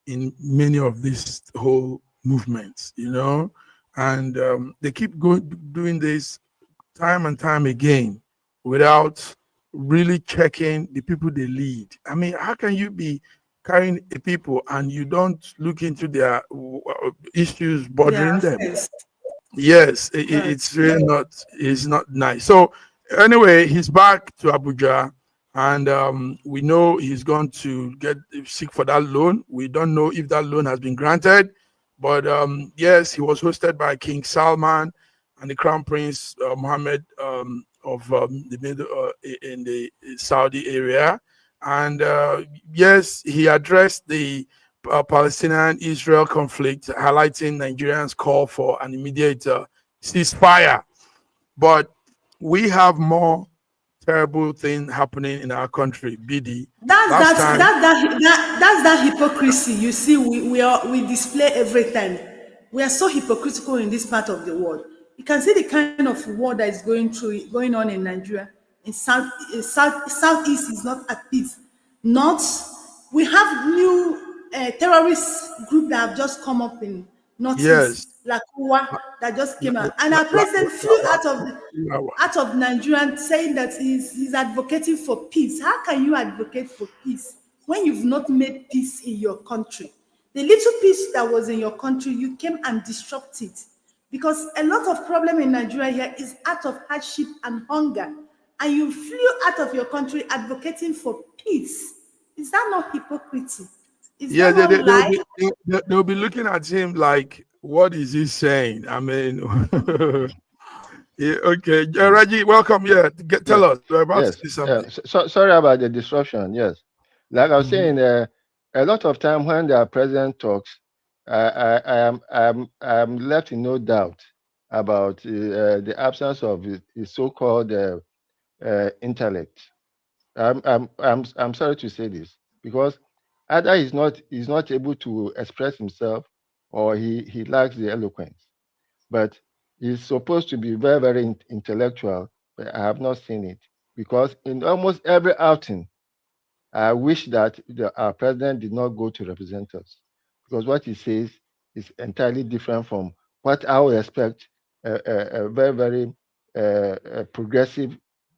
in many of these whole movements, you know, and they keep doing this time and time again without really checking the people they lead. I mean, how can you be carrying a people and you don't look into their issues bothering them? Yes, it's really not nice. So anyway, he's back to Abuja, and we know he's going to seek for that loan. We don't know if that loan has been granted, but yes, he was hosted by King Salman and the Crown Prince Mohammed of the middle in the Saudi area, and yes, he addressed the Palestinian-Israel conflict, highlighting Nigerians' call for an immediate ceasefire. But we have more terrible thing happening in our country. BD. That's Last that time, that that that's that hypocrisy you see we display every time. We are so hypocritical in this part of the world. You can see the kind of war that is going on in Nigeria. In southeast is not at peace. North, we have new terrorist group that have just come up in yes. northeast, Lakuwa, that just La, came out, and la, our la, president la, flew la, la, la. out of Nigeria saying that he's advocating for peace. How can you advocate for peace when you've not made peace in your country? The little peace that was in your country, you came and disrupted it. Because a lot of problem in Nigeria here is out of hardship and hunger. And you flew out of your country advocating for peace. Is that not hypocrisy? Is Yeah, that not lie? they'll be looking at him like, what is he saying? I mean, yeah, okay. Reggie, welcome. Yeah, tell Yes, us. We're about to yes. see something. Sorry about the disruption. Yes, like I was Mhm. saying, a lot of time when the president talks, I'm left in no doubt about the absence of his so-called intellect. I'm sorry to say this because either he's not able to express himself or he lacks the eloquence. But he's supposed to be very, very intellectual, but I have not seen it because in almost every outing, I wish that our president did not go to represent us because what he says is entirely different from what I would expect a very, very progressive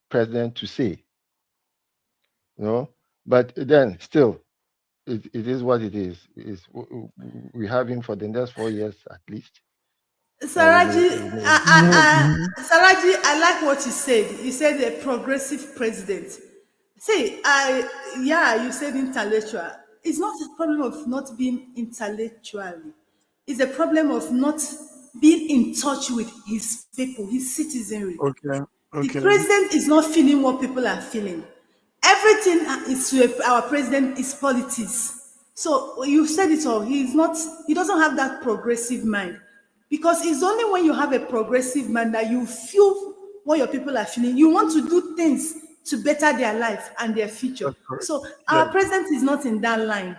president to say, you know. But then still, it is what it is. We have him for the next 4 years at least. And Mhm. Saraji, I like what you said. You said a progressive president. See, yeah, you said intellectual. It's not a problem of not being intellectually. It's a problem of not being in touch with his people, his citizenry. Okay, The okay. president is not feeling what people are feeling. Everything is to our president is politics. So you said it all. He's not. He doesn't have that progressive mind, because it's only when you have a progressive mind that you feel what your people are feeling. You want to do things to better their life and their future. That's correct. So Yeah. our president is not in that line.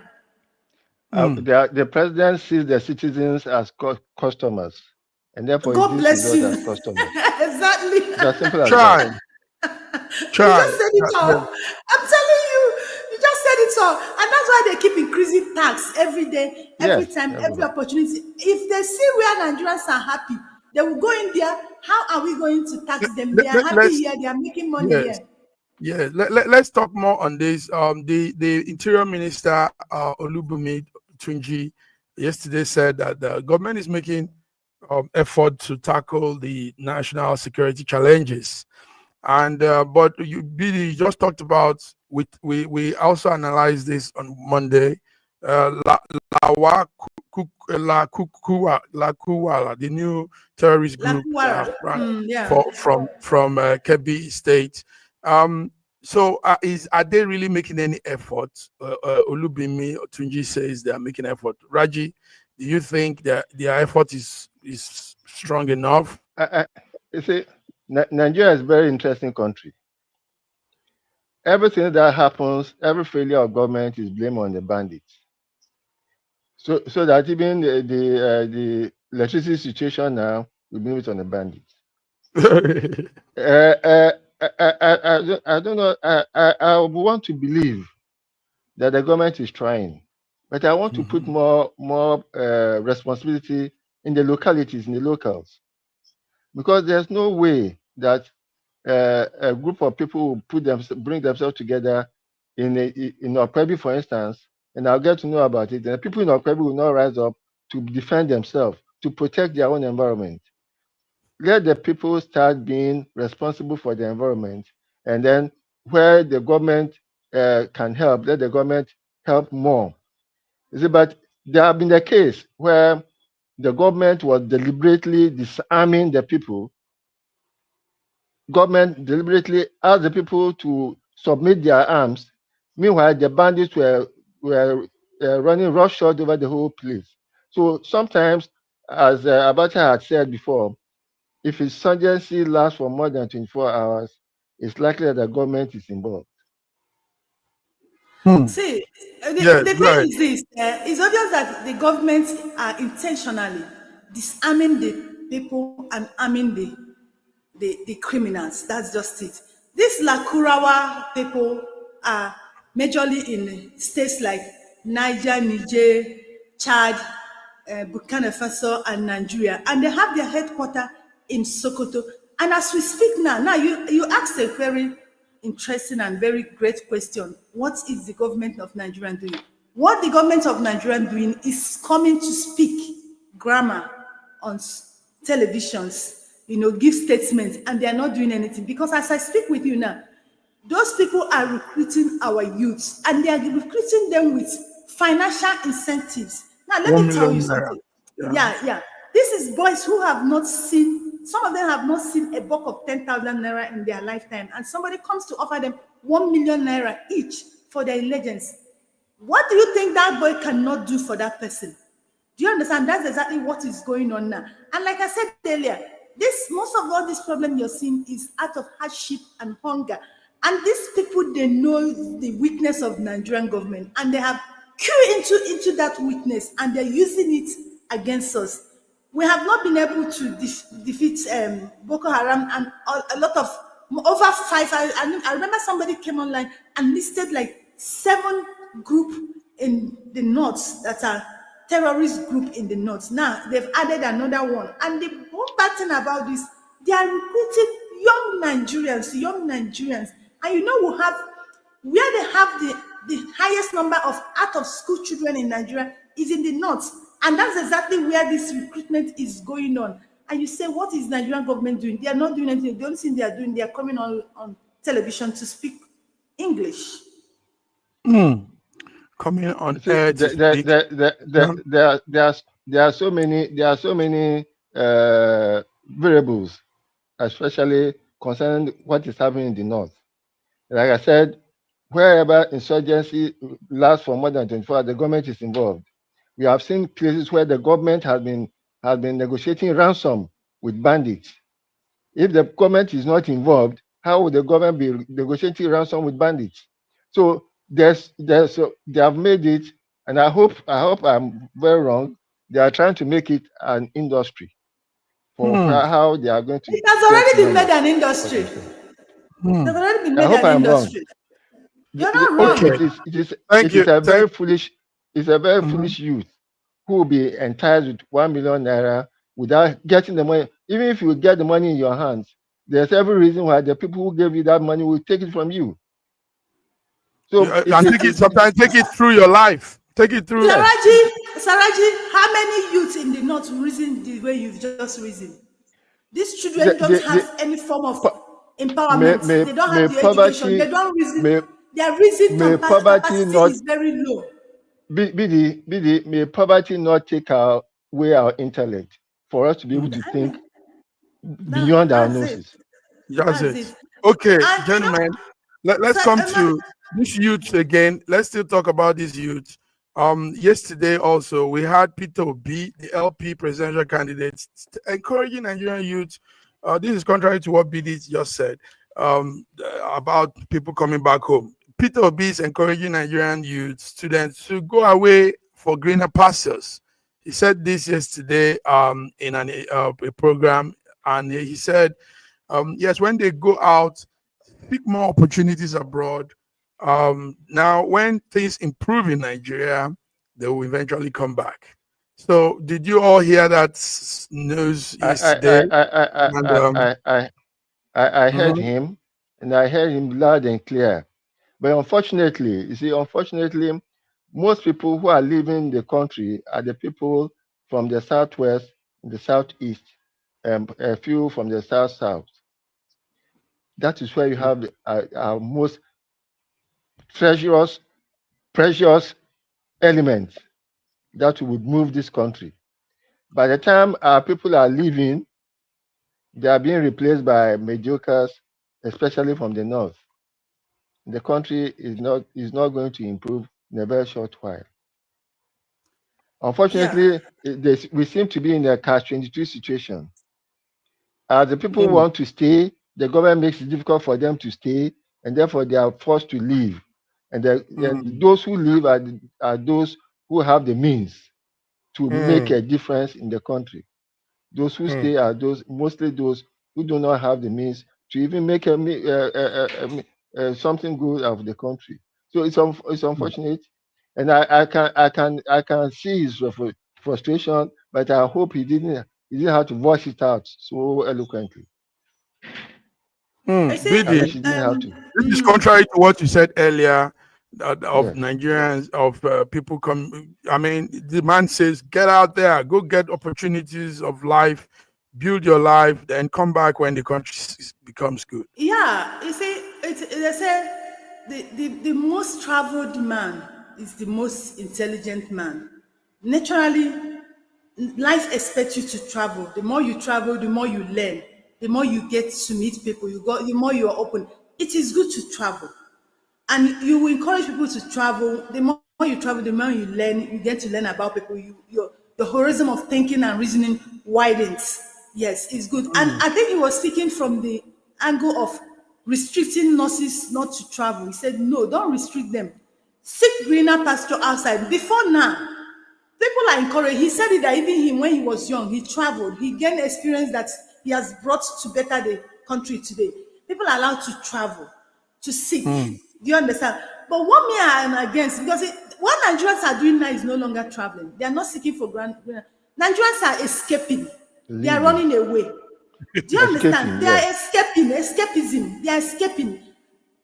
Mm. the president sees the citizens as customers, and therefore he God deals with bless us you. as customers. Exactly. It's as simple as that. Try, You try. just said it all. Yeah. I'm telling you, you just said it all. And that's why they keep increasing tax every day, every Yes, time, every everybody. opportunity. If they see where Nigerians are happy, they will go in there. How are we going to tax them? They are happy Let's here, they are making money yes. here. Yeah, let's talk more on this. The Interior Minister Olubumi Tunji yesterday said that the government is making effort to tackle the national security challenges, and but you just talked about we also analyzed this on Monday. La Kuwala, the new terrorist group that have Lakuwara. run Yeah. from Kebbi State. Um, so are they really making any effort? Olubimi Tunji says they are making effort. Raji, do you think that their effort is strong enough? You see, Nigeria is a very interesting country. Everything that happens, every failure of government is blamed on the bandits. So that even the electricity situation now, we blame it on the bandits. I don't know. I want to believe that the government is trying, but I want to put Mhm. more responsibility in the localities, in the locals, because there's no way that a group of people will bring themselves together in Okwebi, for instance, and I'll get to know about it. And the people in Okwebi will not rise up to defend themselves, to protect their own environment. Let the people start being responsible for the environment, and then where the government can help, let the government help more. You see, but there have been a case where the government was deliberately disarming the people. Government deliberately asked the people to submit their arms. Meanwhile, the bandits were running roughshod over the whole place. So sometimes, as Abacha had said before, if insurgency lasts for more than 24 hours, it's likely that the government is involved. See, Yes, the go thing ahead. is this: it's obvious that the government are intentionally disarming the people and arming the criminals. That's just it. These Lakurawa people are majorly in states like Niger, Chad, Burkina Faso, and Nigeria, and they have their headquarters in Sokoto. And as we speak now you asked a very interesting and very great question. What is the government of Nigeria doing? What the government of Nigeria doing is coming to speak grammar on televisions, give statements, and they are not doing anything. Because as I speak with you now, those people are recruiting our youths, and they are recruiting them with financial incentives. Now, let 1 me tell you million naira. something. Yeah. Yeah. This is boys who have not seen, some of them have not seen a buck of 10,000 naira in their lifetime, and somebody comes to offer them 1 million naira each for their allegiance. What do you think that boy cannot do for that person? Do you understand? That's exactly what is going on now. And like I said earlier, most of all this problem you're seeing is out of hardship and hunger. And these people, they know the weakness of Nigerian government, and they have cued into that weakness, and they're using it against us. We have not been able to defeat Boko Haram, and a lot of over five. I remember somebody came online and listed like 7 group in the north that are terrorist group in the north. Now they've added another one, and the one bad thing about this, they are recruiting young Nigerians, and we have where they have the highest number of out of school children in Nigeria is in the north, and that's exactly where this recruitment is going on. And you say, what is Nigerian government doing? They are not doing anything. The only thing they are doing, they are coming on television to speak English. Coming on See, air to speak. Yeah. there are so many variables, especially concerning what is happening in the north. Like I said, wherever insurgency lasts for more than 24 hours, the government is involved. We have seen places where the government has been negotiating ransom with bandits. If the government is not involved, how would the government be negotiating ransom with bandits? So they have made it, and I hope I'm very wrong. They are trying to make it an industry for how they are going to It has get already been money made an for industry. themselves. It has already been I made hope an I'm wrong. industry. You're not Okay. wrong. Thank you. A very Thank. foolish youth who will be enticed with 1 million naira without getting the money. Even if you get the money in your hands, there's every reason why the people who gave you that money will take it from you. So And take it. Sometimes take it through your life. Take it through. yes, Saraji, how many youths in the north reason the way you've just reasoned? These children don't have any form of empowerment. They don't may have the education. They don't reason. Their reason poverty capacity not is very low. may poverty not take away our intellect for us to be able to think beyond our That's it. noses. That's That's it. it. Okay, And gentlemen, let's so, come to this youth again. Let's still talk about this youth. Yesterday also we had Peter Obi, the LP presidential candidate, encouraging Nigerian youth. This is contrary to what BD just said about people coming back home. Peter Obi is encouraging Nigerian youth students to go away for greener pastures. He said this yesterday in a program, and he said, yes, when they go out, seek more opportunities abroad. Now, when things improve in Nigeria, they will eventually come back. So, did you all hear that news yesterday? I heard him, and I heard him loud and clear. But unfortunately, most people who are leaving the country are the people from the southwest, the southeast, and a few from the south. That is where you have our most precious elements that would move this country. By the time our people are leaving, they are being replaced by mediocres, especially from the north. The country is not going to improve in a very short while. yeah, Unfortunately, we seem to be in a catch-22 situation. The people want to stay, the government makes it difficult for them to stay, and therefore they are forced to leave. And those who leave are those who have the means to make a difference in the country. Those who stay are mostly those who do not have the means to even make something good out of the country. So it's unfortunate, and I can see his frustration, but I hope he didn't have to voice it out so eloquently. I say, I wish he didn't have to. This is contrary to what you said earlier of Yes. Nigerians, of people come. I mean, the man says, get out there, go get opportunities of life, build your life, then come back when the country becomes good. yeah, you see, they say the most traveled man is the most intelligent man. Naturally, life expects you to travel. The more you travel, the more you learn. The more you get to meet people, the more you are open. It is good to travel, and you will encourage people to travel. The more you travel, the more you learn. You get to learn about people. Your horizon of thinking and reasoning widens. Yes, it's good. And I think he was speaking from the angle of restricting nurses not to travel. He said, no, don't restrict them. Seek greener pasture outside. Before now, people are encouraged. He said it that even him, when he was young, he traveled. He gained experience that he has brought to better the country today. People are allowed to travel, to seek. Do you understand? But what me I am against, because what Nigerians are doing now is no longer traveling. They are not seeking for Nigerians are escaping. They are running away. Do you understand? They are escaping. Escapism. They are escaping.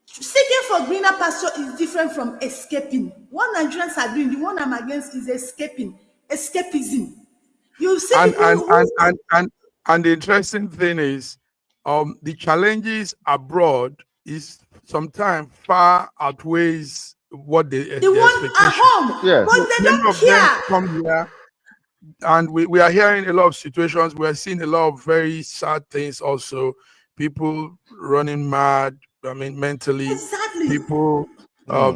Seeking for greener pasture is different from escaping. What Nigerians are doing, the one I'm against, is escaping. Escapism. You see And the interesting thing is, the challenges abroad is sometimes far outweighs what the one at home. Yes. But they don't care. Come here, and we are hearing a lot of situations. We are seeing a lot of very sad things also. People running mad. I mean, mentally. Exactly. People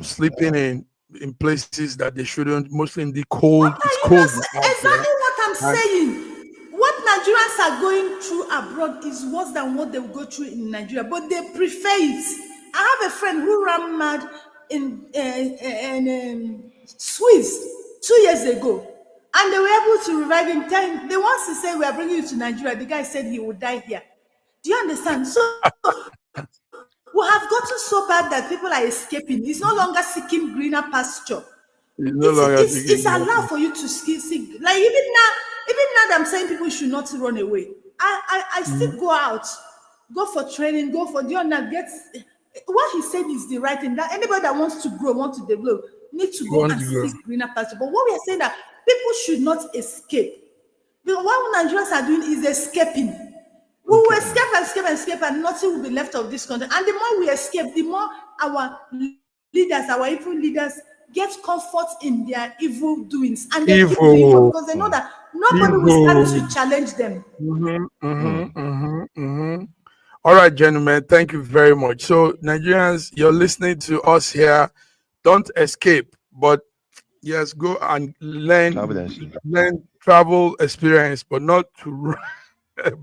sleeping in places that they shouldn't. Mostly in the cold. It's Exactly what I'm saying. What Nigerians are going through abroad is worse than what they will go through in Nigeria, but they prefer it. I have a friend who ran mad in Swiss 2 years ago, and they were able to revive him. They want to say, we are bringing you to Nigeria. The guy said he would die here. Do you understand? So we have gotten so bad that people are escaping. It's no longer seeking greener pasture. It's allowed for you to seek. Like even now that I'm saying people should not run away. I still go out, go for training, go for what he said is the right thing. That anybody that wants to grow, wants to develop, need to go and seek greener pasture. But what we are saying that people should not escape. Because what Nigerians are doing is escaping. We will escape, and nothing will be left of this country. And the more we escape, the more our leaders, our evil leaders, get comfort in their evil doings, and they keep doing evil because they know that nobody will stand to challenge them. All right, gentlemen, thank you very much. So, Nigerians, you're listening to us here. Don't escape, but yes, go and learn travel experience, but not to.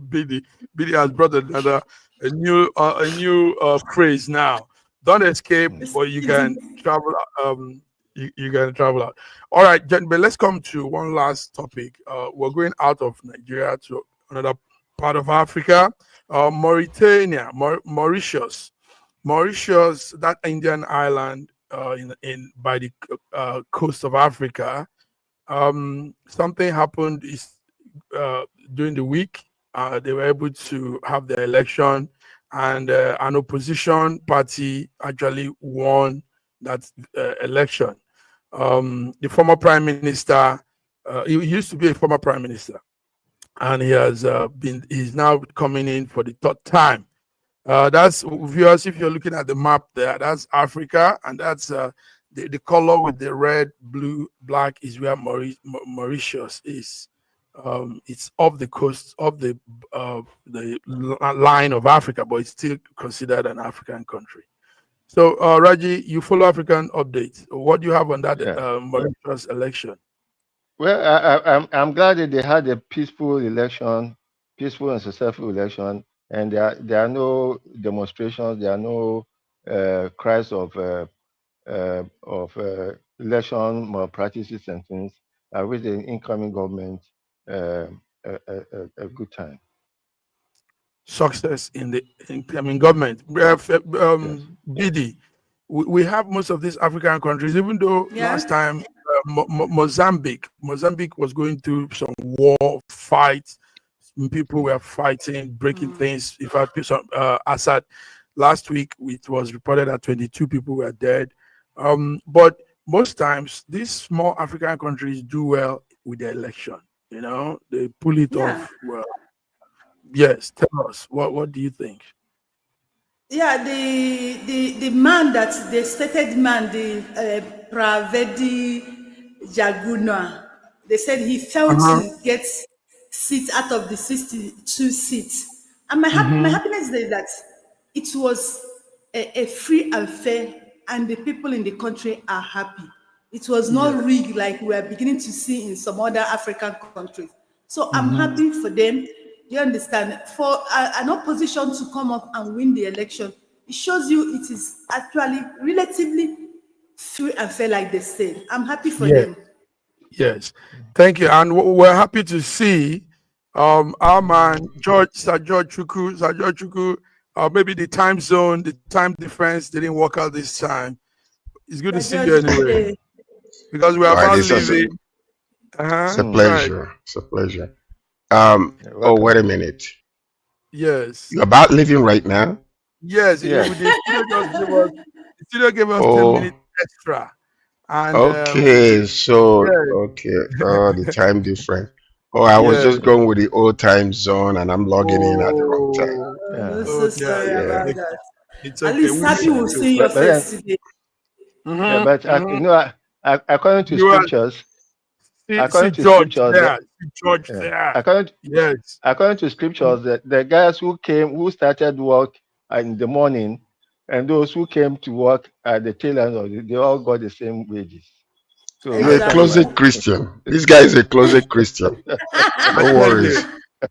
Biddy has brought a new phrase now. Don't escape, but you can travel. You can travel out. All right, gentlemen, let's come to one last topic. We're going out of Nigeria to another part of Africa, Mauritania, Mauritius, that Indian island in by the coast of Africa. Something happened during the week. They were able to have their election, and an opposition party actually won that election. The former prime minister, he used to be a former prime minister, and he's now coming in for the third time. That's, viewers, if you're looking at the map there, that's Africa, and that's the color with the red, blue, black is where Mauritius is. It's off the coast of the line of Africa, but it's still considered an African country. So, Raji, you follow African updates. What do you have on that Mauritius election? Well, I'm glad that they had a peaceful election. peaceful and successful election, and there are no demonstrations, there are no cries of election malpractices and things. I wish the incoming government a good time. Success in the incoming government. Yes. BD, we have most of these African countries, even though Yeah. last time Mozambique was going through some war fights. People were fighting, breaking things. In fact, Assad last week it was reported that 22 people were dead. But most times these small African countries do well with the election. You know, they pull it Yeah. off well. Yes, tell us what do you think? Yeah, the man that the stated man, the Pravedi Jaguna, they said he failed to get seats out of the 62 seats. And my happiness is that it was a free and fair, and the people in the country are happy. It was not rigged like we are beginning to see in some other African countries. So I'm happy for them. You understand? For an opposition to come up and win the election, it shows you it is actually relatively free and fair, like they said. I'm happy for Yeah. them. Yes, thank you, and we're happy to see our man Sir George Chuku. Maybe the time zone, the time difference didn't work out this time. It's good to see you anyway, because we're Right, about it's leaving. it's a Right. pleasure. It's a pleasure. Yeah, Oh, welcome. wait a minute. Yes, You're about leaving right now? yes. Yeah. The studio gave us 10 Oh, minutes extra, and okay. So, yes, okay. Oh, the time difference. Oh, I was yes. just going with the old time zone and I'm logging in at the wrong time. Oh, I'm Yeah. so yeah, sorry yeah. Yeah. about that. It's At okay. least We happy miss we'll you. see your But then, face today. yeah, but Mm-hmm. according to You are scriptures, see according to George scriptures, there. See George yeah, there. according Yes. according to scriptures, the guys who started work in the morning, and those who came to work at the tail end of they all got the same wages. So You're I a thank Exactly. my. closet Christian. This guy is a closet Christian. I No tell you. worries.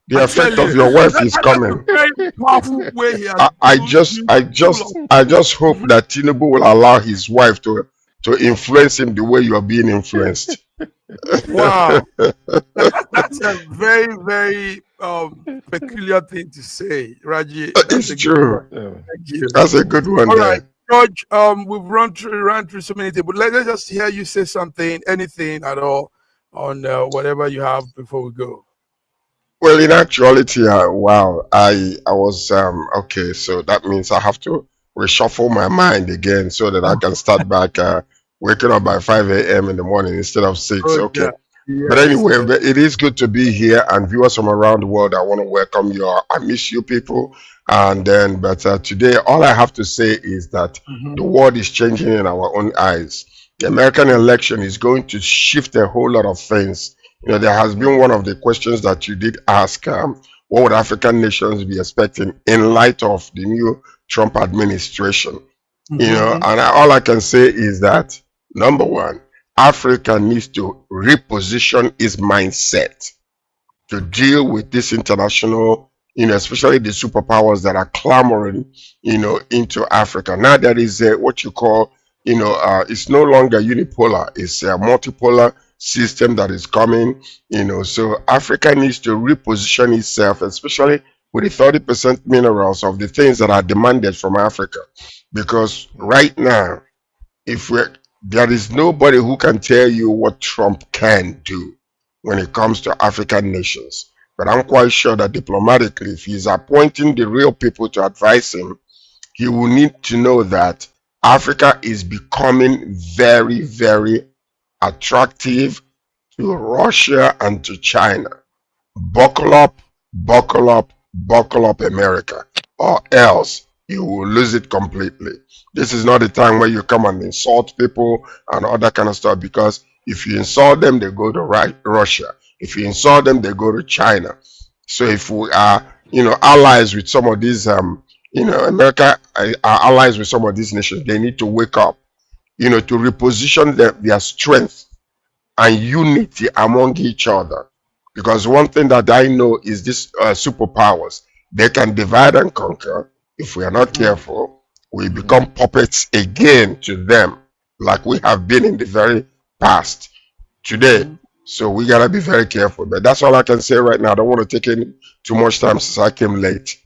The I tell effect of you. your wife is That's a coming. very powerful way he has I used just I just I just hope that Tinubu will allow his wife to influence him the way you are being influenced. Wow. That's a very, very peculiar thing to say, Raji. That's It's a good one. true. Yeah. Thank you. That's a good one All right, there. George. We've ran through so many things, but let's just hear you say something, anything at all, on whatever you have before we go. Well, in actuality, wow, I was okay. So that means I have to reshuffle my mind again so that I can start back waking up by 5 a.m. in the morning instead of 6. Oh, Okay. yeah. But Yes, anyway, yes. it is good to be here, and viewers from around the world, I want to welcome you. I miss you people. And then, but today, all I have to say is that the world is changing in our own eyes. The American election is going to shift a whole lot of things. You know, there has been one of the questions that you did ask, what would African nations be expecting in light of the new Trump administration? You know, and all I can say is that, number one, Africa needs to reposition its mindset to deal with this international, you know, especially the superpowers that are clamoring, you know, into Africa. Now there is what you call, you know, it's no longer unipolar, it's a multipolar system that is coming, you know. So Africa needs to reposition itself, especially with the 30% minerals of the things that are demanded from Africa. Because right now, if we there is nobody who can tell you what Trump can do when it comes to African nations. But I'm quite sure that diplomatically, if he's appointing the real people to advise him, he will need to know that Africa is becoming very, very attractive to Russia and to China. Buckle up, buckle up, buckle up, America, or else you will lose it completely. This is not the time where you come and insult people and all that kind of stuff, because if you insult them, they go to Russia. If you insult them, they go to China. So if we are, you know, allies with some of these, you know, America are allies with some of these nations, they need to wake up, you know, to reposition their strength and unity among each other. Because one thing that I know is this superpowers, they can divide and conquer. If we are not careful, we become puppets again to them, like we have been in the very past today. So we gotta be very careful. But that's all I can say right now. I don't want to take in too much time since I came late.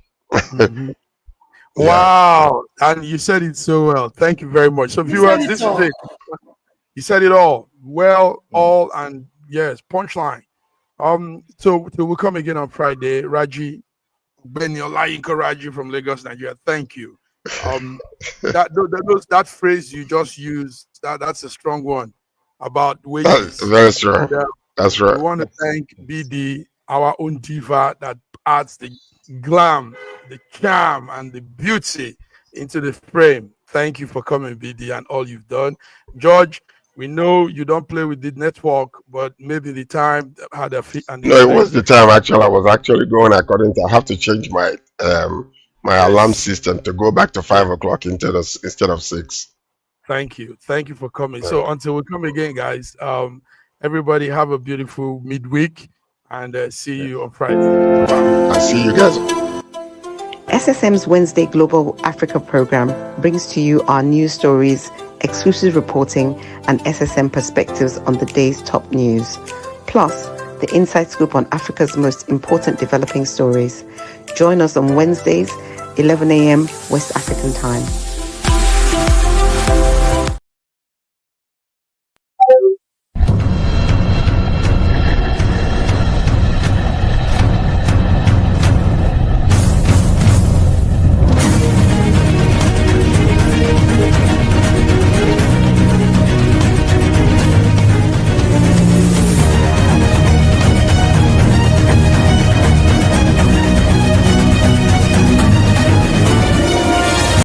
Wow, and you said it so well. Thank you very much. So viewers, this is it. You said it all. Well, all, and yes, punchline. So we'll come again on Friday. Raji, Beniola Raji from Lagos, Nigeria. Thank you. That phrase you just used, that's a strong one about wages. Very strong. That's right. We want to thank BD, our own diva that adds the glam, the charm, and the beauty into the frame. Thank you for coming, BD, and all you've done. George, we know you don't play with the network, but maybe the time had a fit. No, it was the time. Actually, I was actually going according to. I have to change my my alarm system to go back to 5 o'clock instead of 6. Thank you for coming. So until we come again, guys, everybody have a beautiful midweek, and see you on Friday. I'll see you guys. SSM's Wednesday Global Africa program brings to you our news stories, exclusive reporting, and SSM perspectives on the day's top news. Plus, the inside scoop on Africa's most important developing stories. Join us on Wednesdays, 11 a.m. West African time.